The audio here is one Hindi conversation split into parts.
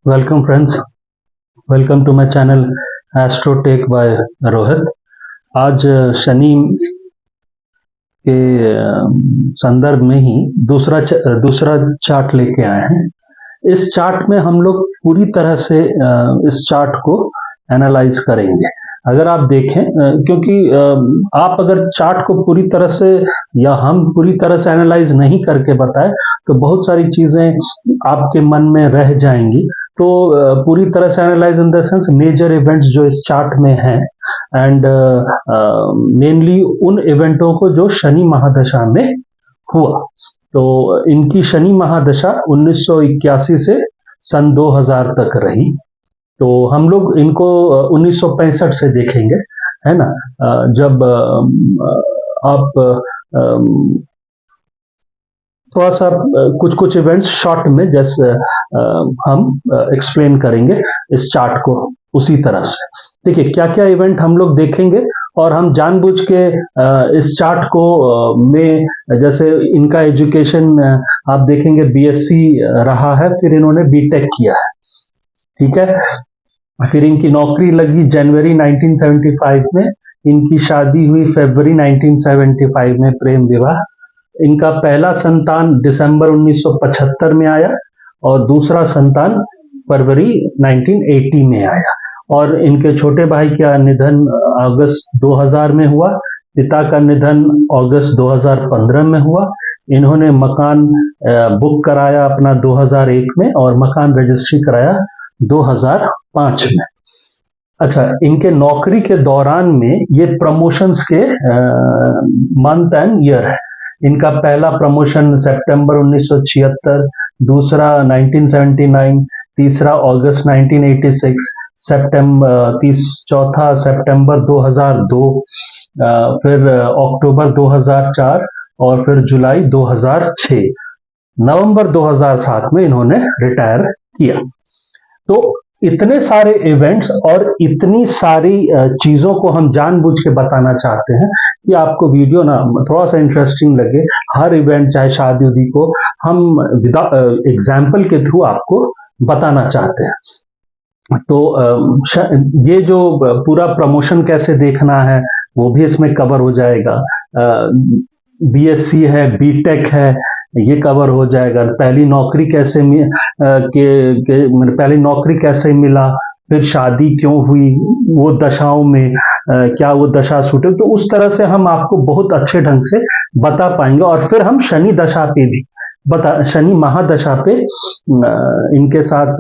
Welcome friends, welcome to my channel Astrotech by Rohit. आज शनि के संदर्भ में ही दूसरा चार्ट लेके आए हैं। इस चार्ट में हम लोग पूरी तरह से इस चार्ट को एनालाइज करेंगे। अगर आप देखें, क्योंकि आप अगर चार्ट को पूरी तरह से या हम पूरी तरह से एनालाइज नहीं करके बताए तो बहुत सारी चीजें आपके मन में रह जाएंगी। तो पूरी तरह से analyse in the sense major events जो इस चार्ट में हैं एंड मेनली उन इवेंटों को जो शनि महादशा में हुआ। तो इनकी शनि महादशा 1981 से सन 2000 तक रही। तो हम लोग इनको 1965 से देखेंगे, है ना। जब आप थोड़ा सा कुछ इवेंट्स शॉर्ट में जैसे हम एक्सप्लेन करेंगे इस चार्ट को उसी तरह से। देखिए क्या क्या इवेंट हम लोग देखेंगे और हम जानबूझ के इस चार्ट को में जैसे इनका एजुकेशन आप देखेंगे बीएससी रहा है, फिर इन्होंने बीटेक किया है, ठीक है। फिर इनकी नौकरी लगी जनवरी 1975 में, इनकी शादी हुई फरवरी 1975 में, प्रेम विवाह। इनका पहला संतान दिसंबर 1975 में आया और दूसरा संतान फरवरी 1980 में आया। और इनके छोटे भाई का निधन अगस्त 2000 में हुआ, पिता का निधन अगस्त 2015 में हुआ। इन्होंने मकान बुक कराया अपना 2001 में और मकान रजिस्ट्री कराया 2005 में। अच्छा, इनके नौकरी के दौरान में ये प्रमोशंस के मंथ एंड ईयर है। इनका पहला प्रमोशन सितंबर 1976, दूसरा 1979, तीसरा अगस्त 1986, चौथा सितंबर 2002, फिर अक्टूबर 2004 और फिर जुलाई 2006। नवंबर 2007 में इन्होंने रिटायर किया। तो इतने सारे इवेंट्स और इतनी सारी चीजों को हम जानबूझ के बताना चाहते हैं कि आपको वीडियो ना थोड़ा सा इंटरेस्टिंग लगे। हर इवेंट चाहे शादी उदी को हम एग्जाम्पल के थ्रू आपको बताना चाहते हैं। तो ये जो पूरा प्रमोशन कैसे देखना है वो भी इसमें कवर हो जाएगा। बीएससी है, बीटेक है, ये कवर हो जाएगा। पहली नौकरी कैसे पहली नौकरी कैसे मिला, फिर शादी क्यों हुई, वो दशाओं में क्या वो दशा सूटे, तो उस तरह से हम आपको बहुत अच्छे ढंग से बता पाएंगे। और फिर हम शनि दशा पे भी शनि महादशा पे इनके साथ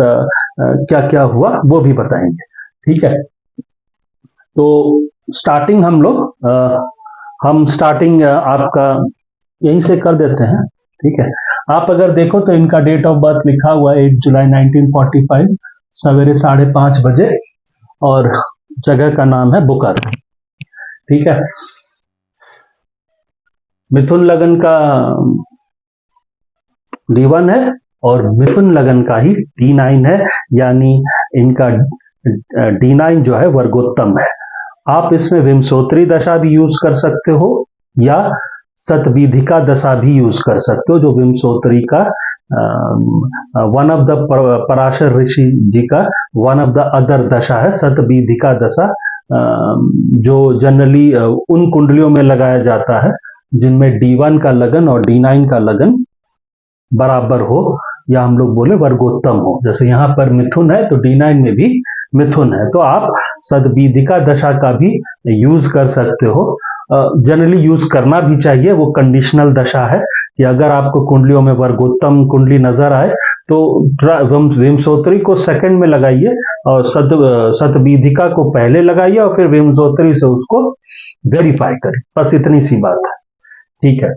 क्या क्या हुआ वो भी बताएंगे, ठीक है। तो स्टार्टिंग हम स्टार्टिंग आपका यहीं से कर देते हैं, ठीक है। आप अगर देखो तो इनका डेट ऑफ बर्थ लिखा हुआ है 8 जुलाई 1945, सवेरे 5:30 बजे, और जगह का नाम है बुकर, ठीक है। मिथुन लगन का D1 है और मिथुन लगन का ही D9 है, यानी इनका D9 जो है वर्गोत्तम है। आप इसमें विंशोत्तरी दशा भी यूज कर सकते हो या शतविधिका दशा भी यूज कर सकते हो, जो विंशोत्तरी का वन ऑफ द पराशर ऋषि जी का वन ऑफ द अदर दशा है। शतविधिका दशा जो जनरली उन कुंडलियों में लगाया जाता है जिनमें D1 का लगन और D9 का लगन बराबर हो, या हम लोग बोले वर्गोत्तम हो। जैसे यहाँ पर मिथुन है तो D9 में भी मिथुन है, तो आप शतविधिका दशा का भी यूज कर सकते हो। जनरली यूज करना भी चाहिए, वो कंडीशनल दशा है कि अगर आपको कुंडलियों में वर्गोत्तम कुंडली नजर आए तो विंशोत्तरी को सेकंड में लगाइए और शतविधिका को पहले लगाइए और फिर विंशोत्तरी से उसको वेरीफाई करें। बस इतनी सी बात है, ठीक है।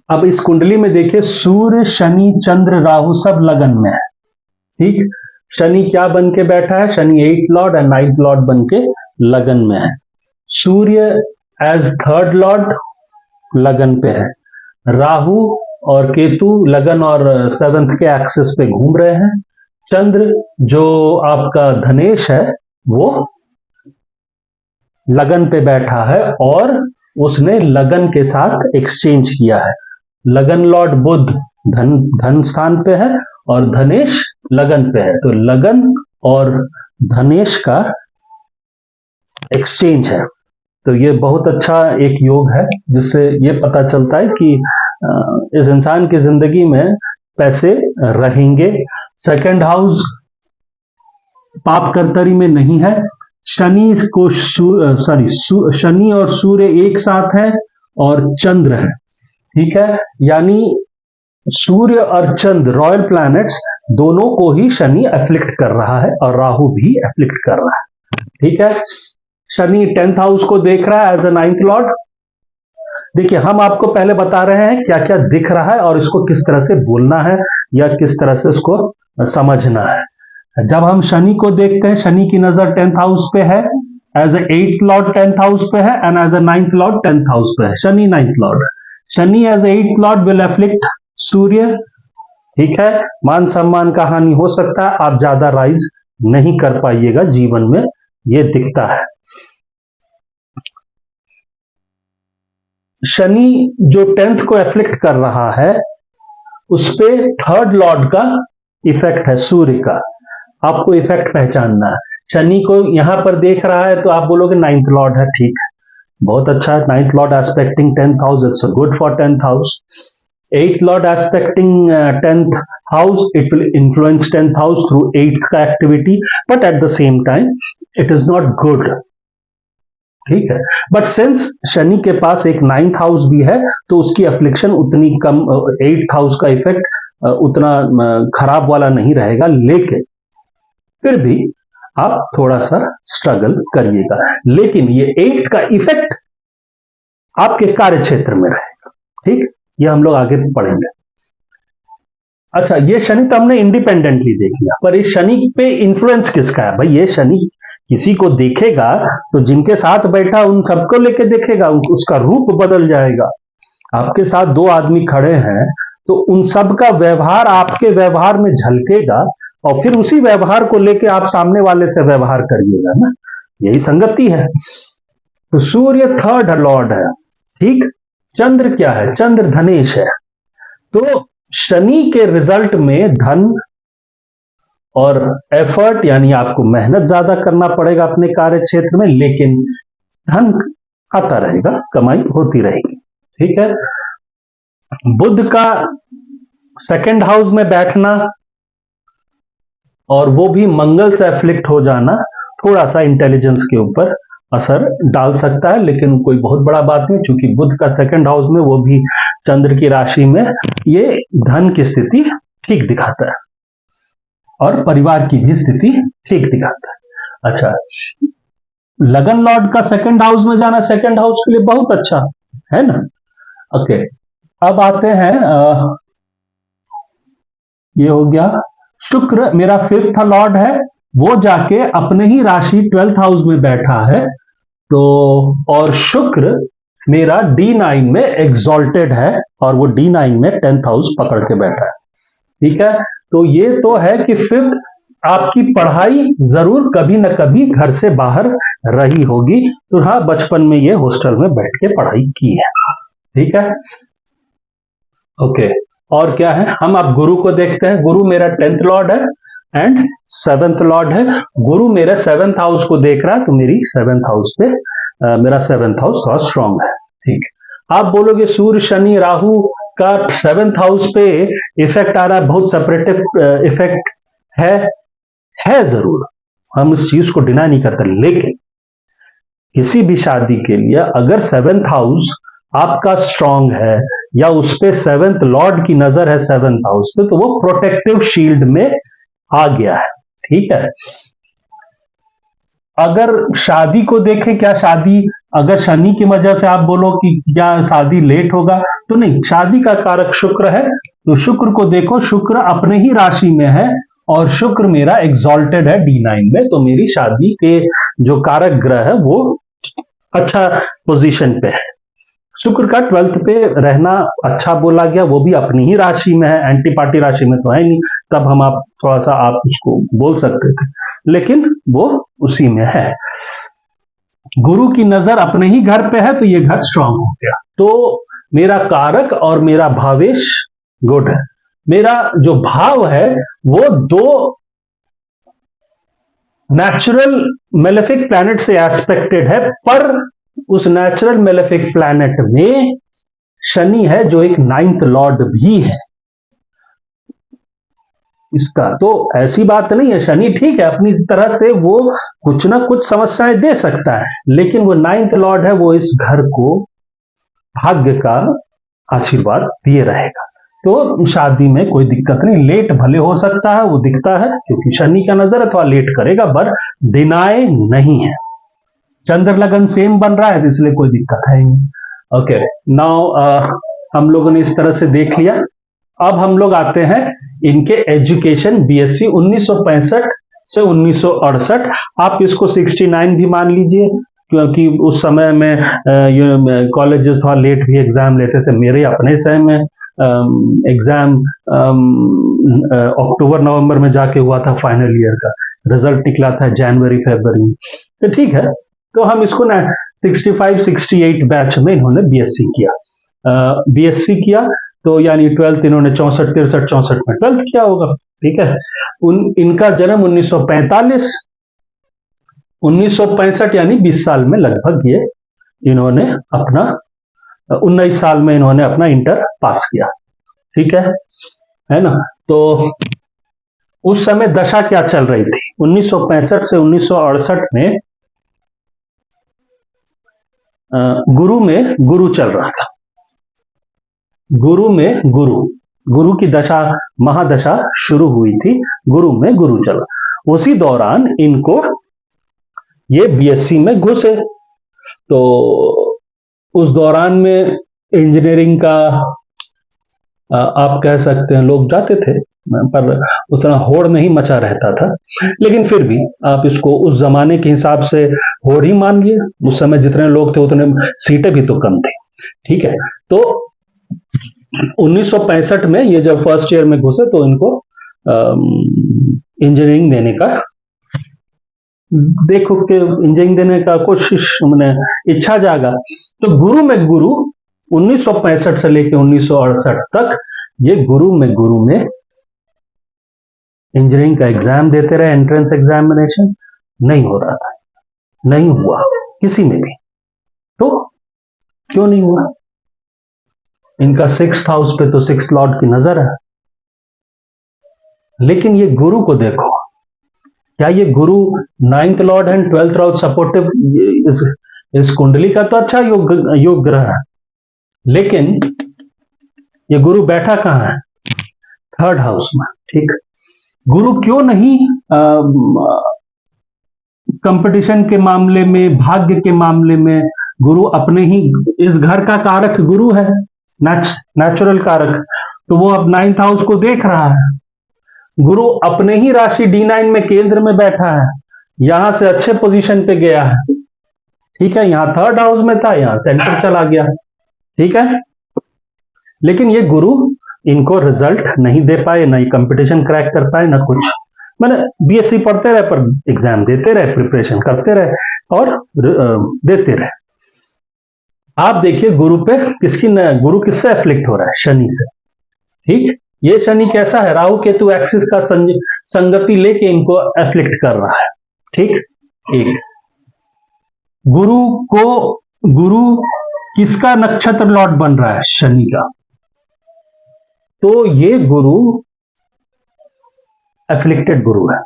अब इस कुंडली में देखिए सूर्य, शनि, चंद्र, राहु सब लगन में है, ठीक। शनि क्या बन के बैठा है? Shani 8th lord and 9th Lord बन के लगन में है। सूर्य एज 3rd लॉर्ड लगन पे है। राहु और केतु लगन और 7th के एक्सिस पे घूम रहे हैं। चंद्र जो आपका धनेश है वो लगन पे बैठा है और उसने लगन के साथ एक्सचेंज किया है। लगन लॉर्ड बुध धन स्थान पे है और धनेश लगन पे है, तो लगन और धनेश का एक्सचेंज है। तो ये बहुत अच्छा एक योग है जिससे ये पता चलता है कि इस इंसान की जिंदगी में पैसे रहेंगे। सेकंड हाउस पाप कर्तरी में नहीं है। शनि को शनि और सूर्य एक साथ है और चंद्र है, ठीक है, यानी सूर्य और चंद्र रॉयल प्लैनेट्स दोनों को ही शनि अफ्लिक्ट कर रहा है और राहु भी अफ्लिक्ट कर रहा है, ठीक है। शनि 10th हाउस को देख रहा है एज अ 9th लॉर्ड। देखिए, हम आपको पहले बता रहे हैं क्या क्या दिख रहा है और इसको किस तरह से बोलना है या किस तरह से इसको समझना है। जब हम शनि को देखते हैं, शनि की नजर 10th हाउस पे है, as a 8th Lord 10th house पे है and as a 9th lord 10th house पे है। Shani 9th lord, Shani as a 8th lord will afflict Surya, ठीक है। मान सम्मान का हानि हो सकता है, आप ज्यादा राइज नहीं कर पाइएगा जीवन में, ये दिखता है। शनि जो 10th को एफ्लिक्ट कर रहा है उस पे 3rd लॉर्ड का इफेक्ट है, सूर्य का। आपको इफेक्ट पहचानना है। शनि को यहां पर देख रहा है तो आप बोलोगे 9th लॉर्ड है, ठीक, बहुत अच्छा है। 9th Lord expecting 10th house, it's good for 10th house. 8th Lord expecting 10th house, it will influence 10th house through 8th का activity, but at the same time it is not good, ठीक है। बट सिंस शनि के पास एक 9th हाउस भी है तो उसकी अफ्लिक्शन उतनी कम, 8th हाउस का इफेक्ट उतना खराब वाला नहीं रहेगा, लेकिन फिर भी आप थोड़ा सा स्ट्रगल करिएगा। लेकिन ये 8th का इफेक्ट आपके कार्य क्षेत्र में रहेगा, ठीक, ये हम लोग आगे पढ़ेंगे। अच्छा, ये शनि तो हमने इंडिपेंडेंटली देख लिया, पर इस शनि पे इंफ्लुएंस किसका है भाई? ये शनि किसी को देखेगा तो जिनके साथ बैठा उन सबको लेके देखेगा, उसका रूप बदल जाएगा। आपके साथ दो आदमी खड़े हैं तो उन सब का व्यवहार आपके व्यवहार में झलकेगा और फिर उसी व्यवहार को लेके आप सामने वाले से व्यवहार करिएगा ना, यही संगति है। तो सूर्य 3rd लॉर्ड है, ठीक। चंद्र क्या है? चंद्र धनेश है। तो शनि के रिजल्ट में धन और एफर्ट, यानी आपको मेहनत ज्यादा करना पड़ेगा अपने कार्य क्षेत्र में, लेकिन धन आता रहेगा, कमाई होती रहेगी, ठीक है। बुध का 2nd हाउस में बैठना और वो भी मंगल से अफ्लिक्ट हो जाना थोड़ा सा इंटेलिजेंस के ऊपर असर डाल सकता है, लेकिन कोई बहुत बड़ा बात नहीं, चूंकि बुध का 2nd हाउस में, वो भी चंद्र की राशि में, ये धन की स्थिति ठीक दिखाता है और परिवार की भी स्थिति ठीक दिखाता है। अच्छा, लगन लॉर्ड का 2nd हाउस में जाना 2nd हाउस के लिए बहुत अच्छा है ना। ओके, अब आते हैं, ये हो गया। शुक्र मेरा 5th लॉर्ड है, वो जाके अपने ही राशि 12th हाउस में बैठा है, तो और शुक्र मेरा D9 में एग्जॉल्टेड है और वो D9 में 10th हाउस पकड़ के बैठा है, ठीक है। तो ये तो है कि 5th, आपकी पढ़ाई जरूर कभी ना कभी घर से बाहर रही होगी, तो हाँ, बचपन में ये हॉस्टल में बैठ के पढ़ाई की है, ठीक है। ओके, और क्या है? हम अब गुरु को देखते हैं। गुरु मेरा 10th लॉर्ड है एंड 7th लॉर्ड है। गुरु मेरे 7th हाउस को देख रहा है, तो मेरी 7th हाउस पे मेरा 7th हाउस थोड़ा स्ट्रांग है, ठीक। आप बोलोगे सूर्य शनि राहु का 7th हाउस पे इफेक्ट आ रहा है, बहुत सेपरेटिव इफेक्ट है जरूर, हम इस चीज को डिनाई नहीं करते, लेकिन किसी भी शादी के लिए अगर 7th हाउस आपका स्ट्रांग है या उस पे 7th लॉर्ड की नजर है 7th हाउस पे, तो वो प्रोटेक्टिव शील्ड में आ गया है, ठीक है। अगर शादी को देखें, क्या शादी, अगर शनि की वजह से आप बोलो कि क्या शादी लेट होगा, तो नहीं, शादी का कारक शुक्र है, तो शुक्र को देखो, शुक्र अपने ही राशि में है और शुक्र मेरा एग्जॉल्टेड है D9 में, तो मेरी शादी के जो कारक ग्रह है वो अच्छा पोजीशन पे है। शुक्र का 12th पे रहना अच्छा बोला गया, वो भी अपनी ही राशि में है, एंटी पार्टी राशि में तो है नहीं, तब हम आप थोड़ा सा आप उसको बोल सकते थे, लेकिन वो उसी में है। गुरु की नजर अपने ही घर पे है, तो ये घर स्ट्रांग हो गया, तो मेरा कारक और मेरा भावेश गुड है। मेरा जो भाव है वो दो नेचुरल मेलेफिक प्लैनेट से एस्पेक्टेड है, पर उस नेचुरल मेलेफिक प्लैनेट में शनि है जो एक नाइन्थ लॉर्ड भी है इसका। तो ऐसी बात नहीं है, शनि ठीक है अपनी तरह से, वो कुछ ना कुछ समस्याएं दे सकता है, लेकिन वो नाइन्थ लॉर्ड है, वो इस घर को भाग्य का आशीर्वाद दिए रहेगा। तो शादी में कोई दिक्कत नहीं, लेट भले हो सकता है, वो दिखता है क्योंकि शनि का नजर है, थोड़ा लेट करेगा, पर डिनाई नहीं है। चंद्र लगन सेम बन रहा है, इसलिए कोई दिक्कत है नहीं। ओके, नाउ हम लोगों ने इस तरह से देख लिया। अब हम लोग आते हैं इनके एजुकेशन, बीएससी 1965 से 1968, आप इसको 69 भी मान लीजिए, क्योंकि उस समय में कॉलेजेस थोड़ा लेट भी एग्जाम लेते थे। मेरे अपने समय में एग्जाम अक्टूबर नवंबर में जाके हुआ था, फाइनल ईयर का रिजल्ट निकला था जनवरी फरवरी में। तो ठीक है, तो हम इसको ना 65-68 बैच में इन्होंने बीएससी किया। बीएससी किया तो यानी 12th इन्होंने 64-63-64 में 12th किया होगा, ठीक है। इनका जन्म 1945, 1965 यानी 20 साल में लगभग ये इन्होंने अपना 19 साल में इन्होंने अपना इंटर पास किया, ठीक है ना। तो उस समय दशा क्या चल रही थी 1965 से 1968 में, गुरु में गुरु चल रहा था, गुरु में गुरु की दशा महादशा शुरू हुई थी, गुरु में गुरु चला। उसी दौरान इनको ये बीएससी में घुसे, तो उस दौरान में इंजीनियरिंग का आप कह सकते हैं लोग जाते थे, पर उतना होड़ नहीं मचा रहता था, लेकिन फिर भी आप इसको उस जमाने के हिसाब से होड़ ही मान लिए। उस समय जितने लोग थे उतने सीटें भी तो कम थी, ठीक है। तो 1965 में ये जब फर्स्ट ईयर में घुसे तो इनको इंजीनियरिंग देने का, देखो कि इंजीनियरिंग देने का कोशिश मैंने इच्छा जागा। तो गुरु में गुरु 1965 से लेकर 1968 तक ये गुरु में इंजीनियरिंग का एग्जाम देते रहे, एंट्रेंस एग्जामिनेशन नहीं हो रहा था, नहीं हुआ किसी में भी। तो क्यों नहीं हुआ? इनका 6th हाउस पे तो 6th लॉर्ड की नजर है, लेकिन ये गुरु को देखो, क्या ये गुरु 9th Lord and 12th Lord supportive, इस कुंडली का तो अच्छा योग ग्रह है, लेकिन ये गुरु बैठा कहां है? 3rd हाउस में, ठीक। गुरु क्यों नहीं कंपटीशन के मामले में, भाग्य के मामले में, गुरु अपने ही इस घर का कारक गुरु है, नेचुरल कारक, तो वो अब 9th हाउस को देख रहा है। गुरु अपने ही राशि D9 में केंद्र में बैठा है, यहां से अच्छे पोजीशन पे गया है, ठीक है। यहां 3rd हाउस में था, यहां सेंटर चला गया, ठीक है। लेकिन ये गुरु इनको रिजल्ट नहीं दे पाए, ना ही कंपटीशन क्रैक कर पाए, ना कुछ। मैंने बीएससी पढ़ते रहे, पर एग्जाम देते रहे, प्रिपरेशन करते रहे और देते रहे। आप देखिए गुरु पे गुरु किससे एफ्लिक्ट हो रहा है? शनि से, ठीक। ये शनि कैसा है? राहु केतु एक्सिस का संगति लेके इनको एफ्लिक्ट कर रहा है, ठीक। एक गुरु किसका नक्षत्र लॉर्ड बन रहा है? शनि का। तो ये गुरु एफ्लिक्टेड गुरु है,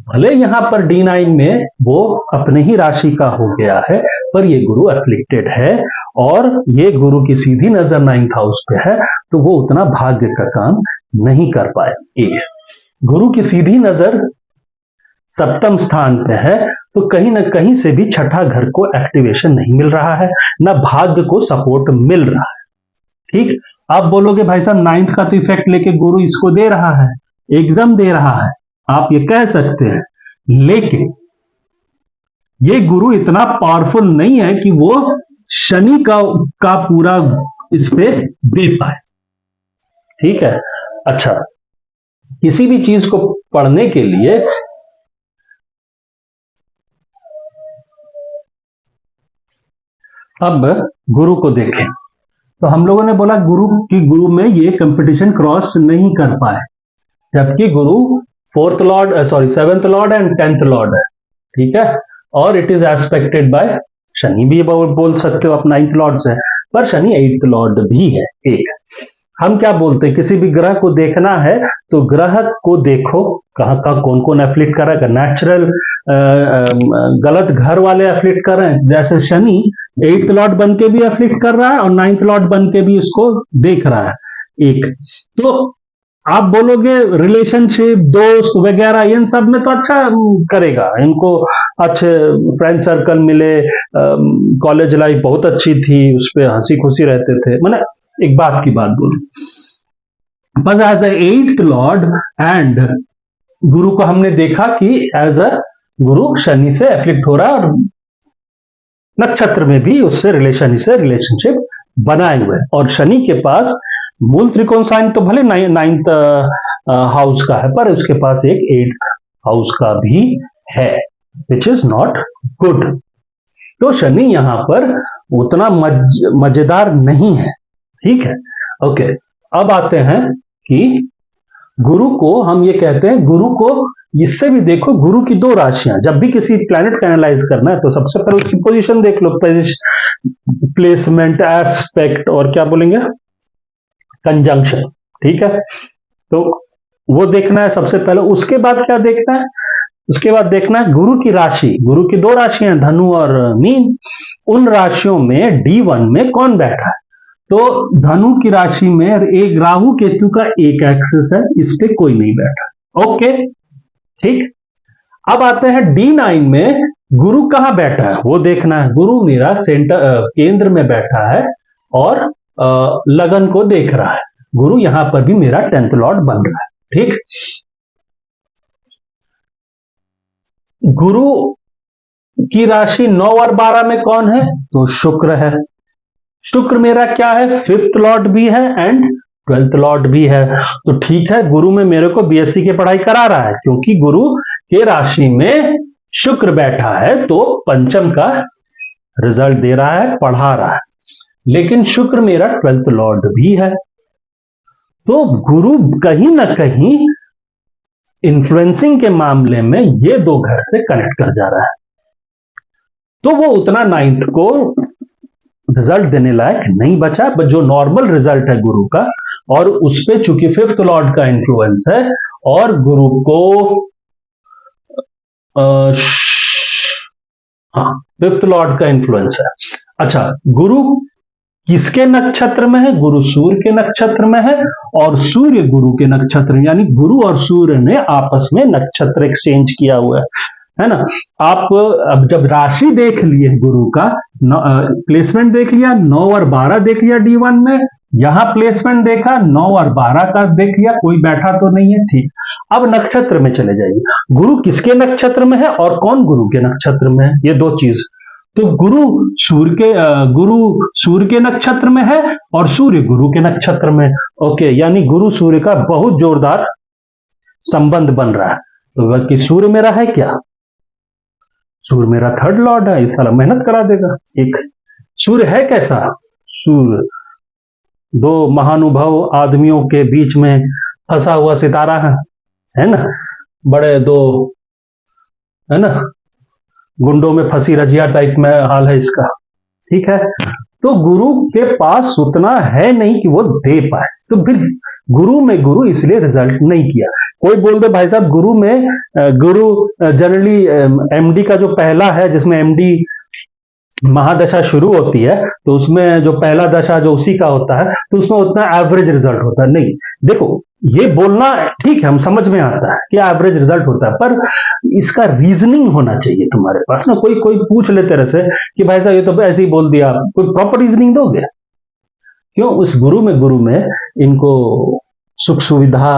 भले यहां पर D9 में वो अपने ही राशि का हो गया है, पर ये गुरु एफ्लिक्टेड है, और ये गुरु की सीधी नजर 9th हाउस पे है, तो वो उतना भाग्य का काम नहीं कर पाए। एक गुरु की सीधी नजर 7th स्थान पे है, तो कहीं ना कहीं से भी 6ठा घर को एक्टिवेशन नहीं मिल रहा है, ना भाग्य को सपोर्ट मिल रहा है, ठीक। आप बोलोगे भाई साहब 9th का तो इफेक्ट लेके गुरु इसको दे रहा है, एकदम दे रहा है, आप ये कह सकते हैं, लेकिन ये गुरु इतना पावरफुल नहीं है कि वो शनि का पूरा इस पे दे पाए, ठीक है। अच्छा, किसी भी चीज को पढ़ने के लिए अब गुरु को देखें, तो हम लोगों ने बोला गुरु में ये कंपटीशन क्रॉस नहीं कर पाए, जबकि गुरु seventh Lord and 10th Lord है, ठीक है, और it is expected by Shani भी बोल सकते हो आप 9th लॉर्ड से, पर शनि 8th लॉर्ड भी है। एक हम क्या बोलते हैं, किसी भी ग्रह को देखना है तो ग्रह को देखो कहाँ का कौन कौन एफ्लिक्ट कर रहा है, नेचुरल गलत घर वाले एफ्लिक्ट कर रहे हैं, जैसे शनि 8th लॉर्ड बन के भी एफ्लिक्ट कर रहा है और 9th लॉर्ड बन के भी उसको देख रहा है। एक तो आप बोलोगे रिलेशनशिप, दोस्त वगैरह इन सब में तो अच्छा करेगा, इनको अच्छे फ्रेंड सर्कल मिले, कॉलेज लाइफ बहुत अच्छी थी, उस पर हंसी खुशी रहते थे, मैंने एक बात की बात बोली। बस as a 8th lord and गुरु को हमने देखा कि एज अ गुरु शनि से एफ्लिक्ट हो रहा है और नक्षत्र में भी उससे रिलेशनशिप बनाए हुए, और शनि के पास मूल त्रिकोण साइन तो भले 9th हाउस का है, पर उसके पास एक 8th हाउस का भी है, विच इज नॉट गुड। तो शनि यहां पर उतना मजेदार नहीं है, ठीक है। ओके, अब आते हैं कि गुरु को हम ये कहते हैं, गुरु को इससे भी देखो, गुरु की दो राशियां, जब भी किसी प्लैनेट का एनालाइज करना है तो सबसे पहले उसकी पोजीशन देख लो, प्लेसमेंट, एस्पेक्ट और क्या बोलेंगे, कंजंक्शन, ठीक है। तो वो देखना है सबसे पहले, उसके बाद क्या देखना है, उसके बाद देखना है गुरु की राशि, गुरु की दो राशियां धनु और मीन, उन राशियों में D1 में कौन बैठा है। तो धनु की राशि में एक राहु केतु का एक एक्सिस है, इस पे कोई नहीं बैठा, ओके, ठीक। अब आते हैं D9 में गुरु कहां बैठा है वो देखना है, गुरु मेरा केंद्र में बैठा है और लगन को देख रहा है, गुरु यहां पर भी मेरा 10th लॉर्ड बन रहा है, ठीक। गुरु की राशि 9 और 12 में कौन है, तो शुक्र है, शुक्र मेरा क्या है, 5th लॉर्ड भी है एंड 12th लॉर्ड भी है, तो ठीक है, गुरु में मेरे को बीएससी की पढ़ाई करा रहा है, क्योंकि गुरु के राशि में शुक्र बैठा है तो पंचम का रिजल्ट दे रहा है, पढ़ा रहा है, लेकिन शुक्र मेरा 12th लॉर्ड भी है, तो गुरु कहीं ना कहीं इन्फ्लुएंसिंग के मामले में ये दो घर से कनेक्ट कर जा रहा है, तो वो उतना 9th को रिजल्ट देने लायक नहीं बचा, जो नॉर्मल रिजल्ट है गुरु का, और उस पे चूंकि 5th लॉर्ड का इन्फ्लुएंस है और गुरु को 5th लॉर्ड का इन्फ्लुएंस है। अच्छा, गुरु किसके नक्षत्र में है, गुरु सूर्य के नक्षत्र में है, और सूर्य गुरु के नक्षत्र, यानी गुरु और सूर्य ने आपस में नक्षत्र एक्सचेंज किया हुआ है ना। आप अब जब राशि देख लिए गुरु का, प्लेसमेंट देख लिया, 9 और 12 देख लिया D1 में, यहां प्लेसमेंट देखा 9 और 12 का देख लिया, कोई बैठा तो नहीं है, ठीक। अब नक्षत्र में चले जाइए, गुरु किसके नक्षत्र में है और कौन गुरु के नक्षत्र में है, ये दो चीज। तो गुरु सूर्य के नक्षत्र में है और सूर्य गुरु के नक्षत्र में, ओके, यानी गुरु सूर्य का बहुत जोरदार संबंध बन रहा है। तो कि सूर्य मेरा है क्या, सूर्य मेरा 3rd लॉर्ड है, इस साल मेहनत करा देगा। एक सूर्य है कैसा, सूर्य दो महानुभाव आदमियों के बीच में फंसा हुआ सितारा है ना, बड़े दो, है ना, गुंडों में फंसी रजिया टाइप में हाल है इसका, ठीक है। तो गुरु के पास उतना है नहीं कि वो दे पाए, तो फिर गुरु में गुरु इसलिए रिजल्ट नहीं किया। कोई बोल दे भाई साहब गुरु जनरली एमडी का जो पहला है, जिसमें एमडी महादशा शुरू होती है, तो उसमें जो पहला दशा जो उसी का होता है, तो उसमें उतना एवरेज रिजल्ट होता है। नहीं, देखो ये बोलना ठीक है, हम समझ में आता है कि एवरेज रिजल्ट होता है, पर इसका रीजनिंग होना चाहिए तुम्हारे पास ना। कोई पूछ ले तेरे से कि भाई साहब ये तो ऐसे ही बोल दिया, कोई प्रॉपर रीजनिंग दोगे? क्यों? उस गुरु में इनको सुख सुविधा,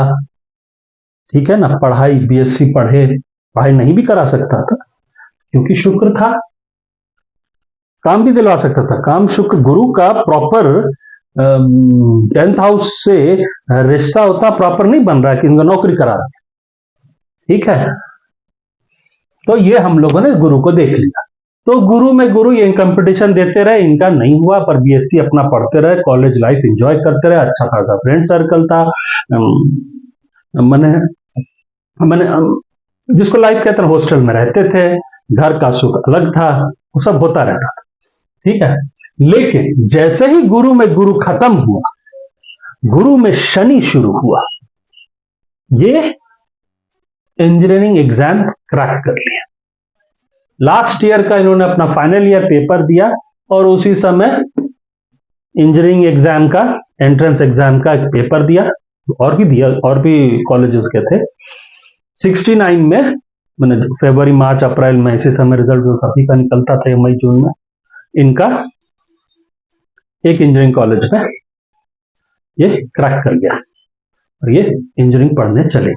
ठीक है ना, पढ़ाई, बीएससी पढ़ाई नहीं भी करा सकता था क्योंकि शुक्र था, काम भी दिलवा सकता था। काम शुक्र गुरु का प्रॉपर 10th हाउस से रिश्ता होता प्रॉपर नहीं बन रहा है कि इनको नौकरी करा दे, ठीक है। तो ये हम लोगों ने गुरु को देख लिया। तो गुरु में गुरु ये कंपटीशन देते रहे, इनका नहीं हुआ, पर बीएससी अपना पढ़ते रहे, कॉलेज लाइफ एंजॉय करते रहे, अच्छा खासा फ्रेंड सर्कल था। मैंने मैंने जिसको लाइफ कहते हैं, हॉस्टल में रहते थे, घर का सुख अलग था, वो सब होता रहता था, ठीक है। लेकिन जैसे ही गुरु में गुरु खत्म हुआ, गुरु में शनि शुरू हुआ, ये इंजीनियरिंग एग्जाम क्रैक कर लिया। लास्ट ईयर का इन्होंने अपना फाइनल ईयर पेपर दिया, और उसी समय इंजीनियरिंग एग्जाम का, एंट्रेंस एग्जाम का एक पेपर दिया, और भी दिया, और भी कॉलेजेस के थे। 69 में, मैंने फरवरी मार्च अप्रैल में इसी समय रिजल्ट जो सभी का निकलता था, मई जून में, इनका एक इंजीनियरिंग कॉलेज में ये क्रैक कर गया, और ये इंजीनियरिंग पढ़ने चले।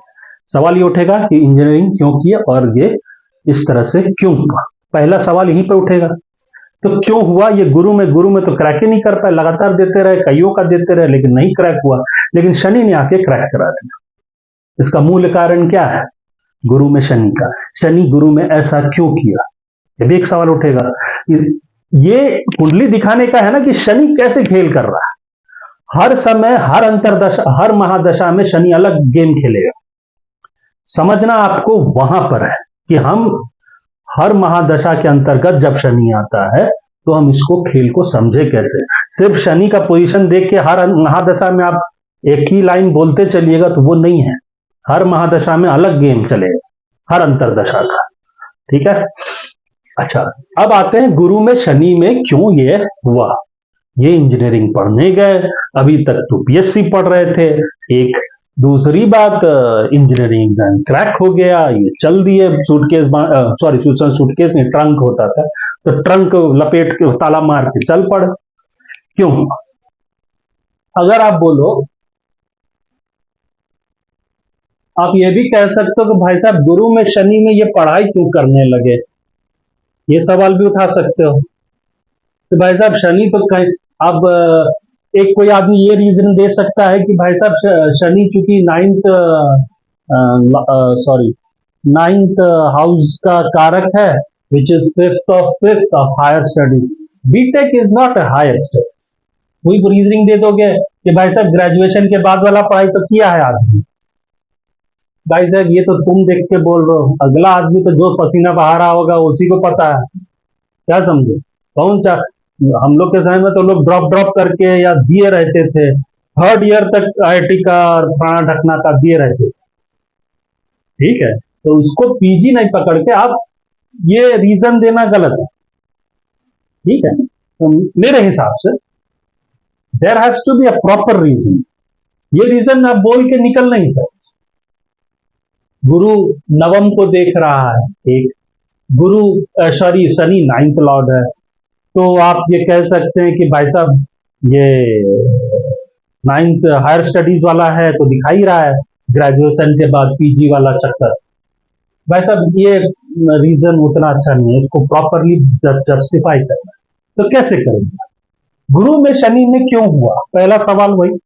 सवाल ये उठेगा कि इंजीनियरिंग क्यों किया और ये इस तरह से क्यों हुआ। पहला सवाल यहीं पे उठेगा, तो क्यों हुआ। ये गुरु में तो क्रैक ही नहीं कर पाए, लगातार देते रहे, कईयों का देते रहे, लेकिन नहीं क्रैक हुआ। लेकिन शनि ने आके क्रैक करा दिया। इसका मूल कारण क्या है? गुरु में शनि का। शनि गुरु में ऐसा क्यों किया, ये भी एक सवाल उठेगा। ये कुंडली दिखाने का है ना कि शनि कैसे खेल कर रहा है। हर समय, हर अंतरदशा, हर महादशा में शनि अलग गेम खेलेगा। समझना आपको वहां पर है कि हम हर महादशा के अंतर्गत जब शनि आता है तो हम इसको खेल को समझे कैसे। सिर्फ शनि का पोजीशन देख के हर महादशा में आप एक ही लाइन बोलते चलिएगा तो वो नहीं है। हर महादशा में अलग गेम चलेगा, हर अंतरदशा का, ठीक है। अच्छा, अब आते हैं गुरु में शनि में क्यों ये हुआ। ये इंजीनियरिंग पढ़ने गए, अभी तक तो बीएससी पढ़ रहे थे। एक दूसरी बात, इंजीनियरिंग एग्जाम क्रैक हो गया, ये चल दिए सूटकेस, सूटकेस नहीं, ट्रंक होता था, तो ट्रंक लपेट के ताला मार के चल पड़े। क्यों? अगर आप बोलो, आप ये भी कह सकते हो कि भाई साहब गुरु में शनि में ये पढ़ाई क्यों करने लगे, ये सवाल भी उठा सकते हो कि भाई साहब शनि तो कहीं, अब एक कोई आदमी ये रीजन दे सकता है कि भाई साहब शनि चूंकि नाइन्थ हाउस का कारक है, which is fifth of higher studies. BTech is not a higher studies. वही रीजनिंग दे दोगे कि भाई साहब ग्रेजुएशन के बाद वाला पढ़ाई तो किया है आदमी। भाई साहब ये तो तुम देख के बोल रहे हो, अगला आदमी तो जो पसीना बहा रहा होगा उसी को पता है। क्या समझे? कौन सा, हम लोग के समय में तो लोग ड्रॉप करके या दिए रहते थे, थर्ड ईयर तक आईआईटी का और प्राण ढकना का दिए रहते थे, ठीक है। तो उसको पीजी नहीं पकड़ के आप ये रीजन देना गलत है, ठीक है। तो मेरे हिसाब से there has to be a proper reason. ये रीजन आप बोल के निकल नहीं सकते। गुरु नवम को देख रहा है, एक गुरु शनि नाइन्थ लॉर्ड है, तो आप ये कह सकते हैं कि भाई साहब ये नाइन्थ हायर स्टडीज वाला है तो दिखा ही रहा है, ग्रेजुएशन के बाद पीजी वाला चक्कर। भाई साहब ये रीजन उतना अच्छा नहीं है, इसको प्रॉपरली जस्टिफाई करना। तो कैसे करेंगे? गुरु में शनि में क्यों हुआ, पहला सवाल वही।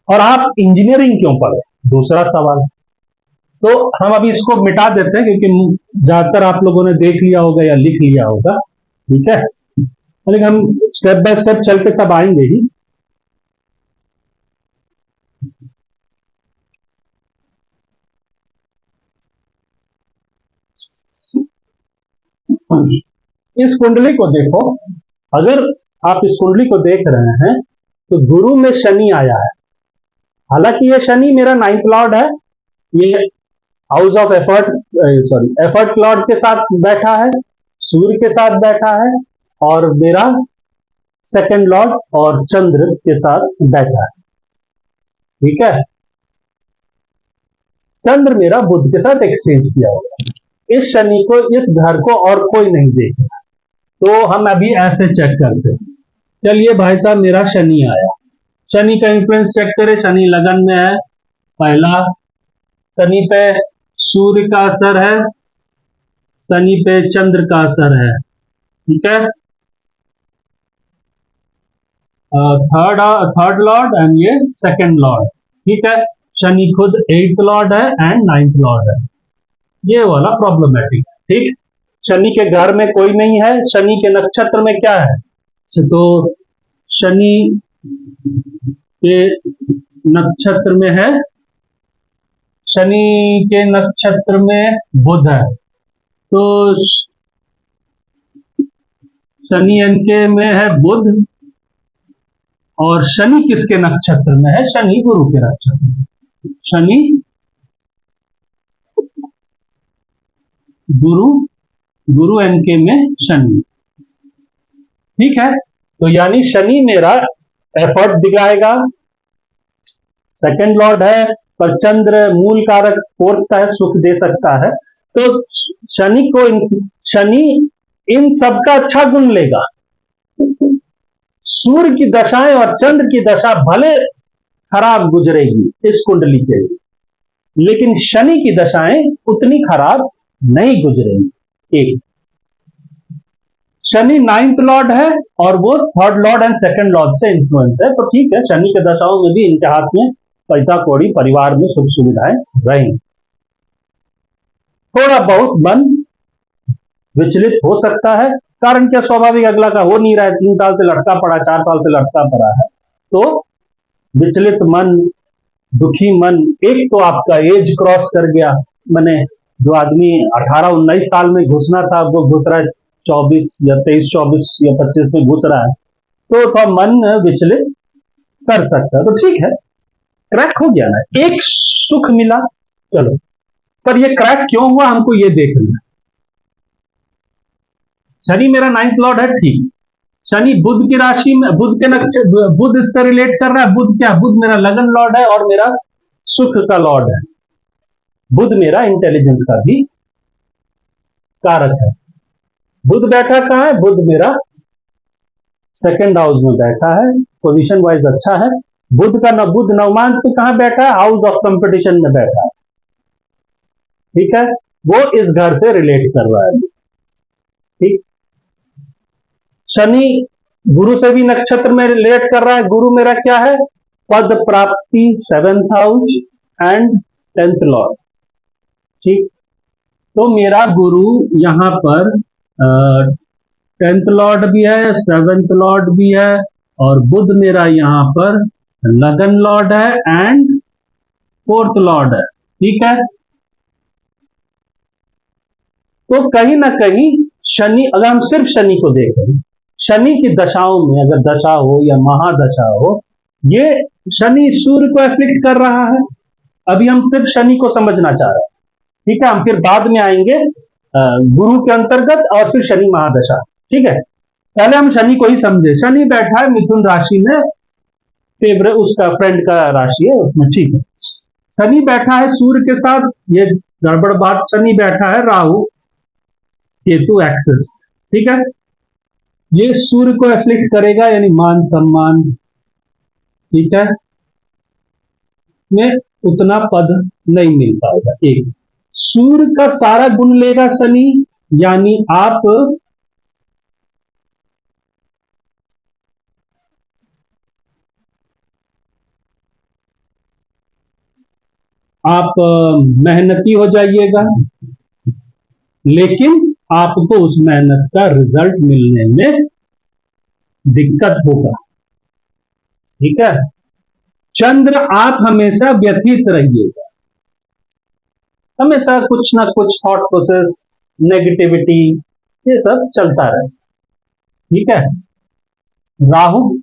और आप इंजीनियरिंग क्यों पढ़े, दूसरा सवाल। तो हम अभी इसको मिटा देते हैं क्योंकि ज्यादातर आप लोगों ने देख लिया होगा या लिख लिया होगा, ठीक है। लेकिन हम स्टेप बाय स्टेप चल के सब आएंगे ही। इस कुंडली को देखो, अगर आप इस कुंडली को देख रहे हैं तो गुरु में शनि आया है। हालांकि ये शनि मेरा नाइन्थ लॉर्ड है, ये हाउस ऑफ एफर्ट लॉर्ड के साथ बैठा है, सूर्य के साथ बैठा है, और मेरा सेकंड लॉर्ड और चंद्र के साथ बैठा है, ठीक है। चंद्र मेरा बुध के साथ एक्सचेंज किया होगा। इस शनि को, इस घर को और कोई नहीं देखेगा। तो हम अभी ऐसे चेक करते हैं। चलिए भाई साहब मेरा शनि आया, शनि का इंफ्लुएंस चेक करें। शनि लगन में है, पहला शनि पे सूर्य का असर है, शनि पे चंद्र का असर है, ठीक है। थर्ड लॉर्ड एंड ये सेकंड लॉर्ड, ठीक है। शनि खुद 8th लॉर्ड है एंड 9th लॉर्ड है, ये वाला प्रॉब्लमेटिक, ठीक। शनि के घर में कोई नहीं है, शनि के नक्षत्र में क्या है? तो शनि के नक्षत्र में है, शनि के नक्षत्र में बुध है, तो शनि इनके में है बुध, और शनि किसके नक्षत्र में है? शनि गुरु के नक्षत्र में। शनि गुरु, गुरु इनके में शनि, ठीक है। तो यानी शनि मेरा एफर्ट दिखाएगा, सेकंड लॉर्ड है, पर चंद्र मूल कारक फोर्थ का है, सुख दे सकता है। तो शनि इन सबका अच्छा गुण लेगा। सूर्य की दशाएं और चंद्र की दशा भले खराब गुजरेगी इस कुंडली के लिए, लेकिन शनि की दशाएं उतनी खराब नहीं गुजरेंगी। एक शनि 9th लॉर्ड है और वो 3rd Lord and 2nd Lord से इन्फ्लुएंस है, तो ठीक है, शनि के दशाओं में भी इनके हाथ में पैसा कौड़ी, परिवार में सुख सुविधाएं रहेंगी। थोड़ा बहुत मन विचलित हो सकता है, कारण क्या, स्वाभाविक, अगला का हो नहीं रहा है, 3 साल से लटका पड़ा, 4 साल से लटका पड़ा है, तो विचलित मन, दुखी मन। एक तो आपका एज क्रॉस कर गया, मैंने जो आदमी 18-19 साल में घुसना था वो घुस रहा है 24 या 23, 24 या 25 में घुस रहा है, तो थोड़ा मन विचलित कर सकता है। तो ठीक है, क्रैक हो गया ना, एक सुख मिला, चलो, पर ये क्रैक क्यों हुआ हमको ये देखना है। शनि मेरा 9th लॉर्ड है, ठीक, शनि बुध की राशि में, बुध के नक्षत्र, बुध इससे रिलेट कर रहा है। बुध क्या? बुध मेरा लगन लॉर्ड है और मेरा सुख का लॉर्ड है। बुध मेरा इंटेलिजेंस का भी कारक है। बुध बैठा कहां है? बुध मेरा 2nd हाउस में बैठा है, पोजीशन वाइज अच्छा है। बुध का बुध नवमांश में कहां बैठा है? हाउस ऑफ कंपटीशन में बैठा है, ठीक है, वो इस घर से रिलेट कर रहा है, ठीक। शनि गुरु से भी नक्षत्र में रिलेट कर रहा है। गुरु मेरा क्या है? पद प्राप्ति, 7th house and 10th Lord, ठीक। तो मेरा गुरु यहां पर 10th लॉर्ड भी है, 7th लॉर्ड भी है, और बुध मेरा यहां पर लगन लॉर्ड है एंड 4th लॉर्ड है, ठीक है। तो कहीं ना कहीं शनि, अगर हम सिर्फ शनि को देखें, शनि की दशाओं में अगर दशा हो या महादशा हो, ये शनि सूर्य को एफ्लिक्ट कर रहा है। अभी हम सिर्फ शनि को समझना चाह रहे हैं, ठीक है, हम फिर बाद में आएंगे गुरु के अंतर्गत और फिर शनि महादशा, ठीक है। पहले हम शनि को ही समझे। शनि बैठा है मिथुन राशि में, फेवरेट उसका फ्रेंड का राशि है उसमें, ठीक है। शनि बैठा है सूर्य के साथ, ये गड़बड़ बात, शनि बैठा है राहु केतु एक्सिस, ठीक है। ये सूर्य को एफ्लिक्ट करेगा, यानी मान सम्मान, ठीक है, में उतना पद नहीं मिल पाएगा। एक सूर्य का सारा गुण लेगा शनि, यानी आप मेहनती हो जाइएगा, लेकिन आपको उस मेहनत का रिजल्ट मिलने में दिक्कत होगा, ठीक है। चंद्र, आप हमेशा व्यथित रहिएगा, हमेशा कुछ ना कुछ थॉट प्रोसेस, नेगेटिविटी, ये सब चलता रहे, ठीक है। राहु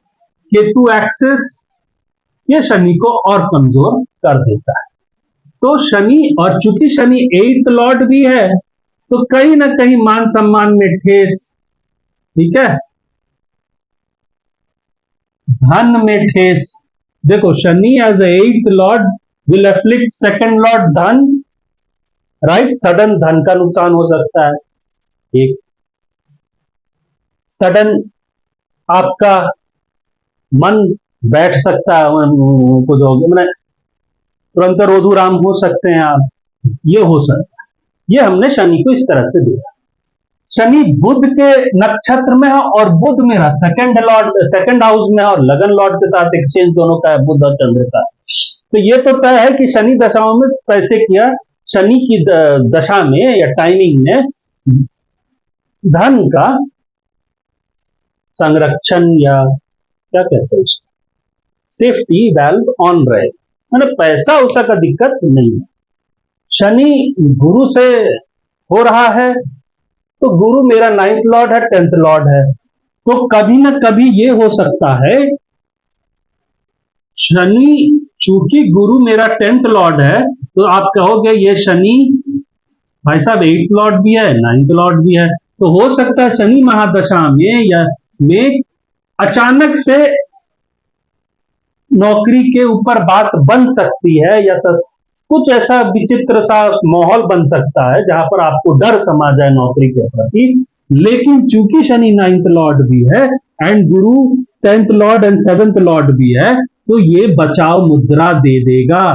केतु एक्सिस, ये शनि को और कमजोर कर देता है। तो शनि, और चूंकि शनि 8th लॉर्ड भी है, तो कहीं ना कहीं मान सम्मान में ठेस, ठीक है, धन में ठेस। देखो, Shani as 8th lord will afflict 2nd lord धन, राइट, सडन धन का नुकसान हो सकता है, एक सडन आपका मन बैठ सकता है, कुछ हो गया, मैंने तुरंत रोधुराम हो सकते हैं आप, ये हो सकता है। ये हमने शनि को इस तरह से देखा। शनि बुध के नक्षत्र में है और बुध मेरा 2nd हाउस में है और लगन लॉर्ड के साथ एक्सचेंज दोनों का है, बुध और चंद्र का। तो ये तो तय है कि शनि दशाओं में कैसे किया, शनि की दशा में या टाइमिंग में धन का संरक्षण या क्या कहते हैं उसको, सेफ्टी वेल्थ ऑन रहे, मैंने पैसा उसा का दिक्कत नहीं है। शनि गुरु से हो रहा है तो गुरु मेरा 9th लॉर्ड है, 10th लॉर्ड है, तो कभी ना कभी ये हो सकता है, शनि चूंकि गुरु मेरा 10th लॉर्ड है तो आप कहोगे ये शनि भाई साहब 8th लॉर्ड भी है, 9th लॉर्ड भी है, तो हो सकता है शनि महादशा में या में अचानक से नौकरी के ऊपर बात बन सकती है, या कुछ ऐसा विचित्र सा माहौल बन सकता है जहां पर आपको डर समा जाए नौकरी के प्रति। लेकिन चूंकि शनि 9th लॉर्ड भी है and Guru 10th Lord and 7th Lord भी है, तो ये बचाव मुद्रा दे देगा।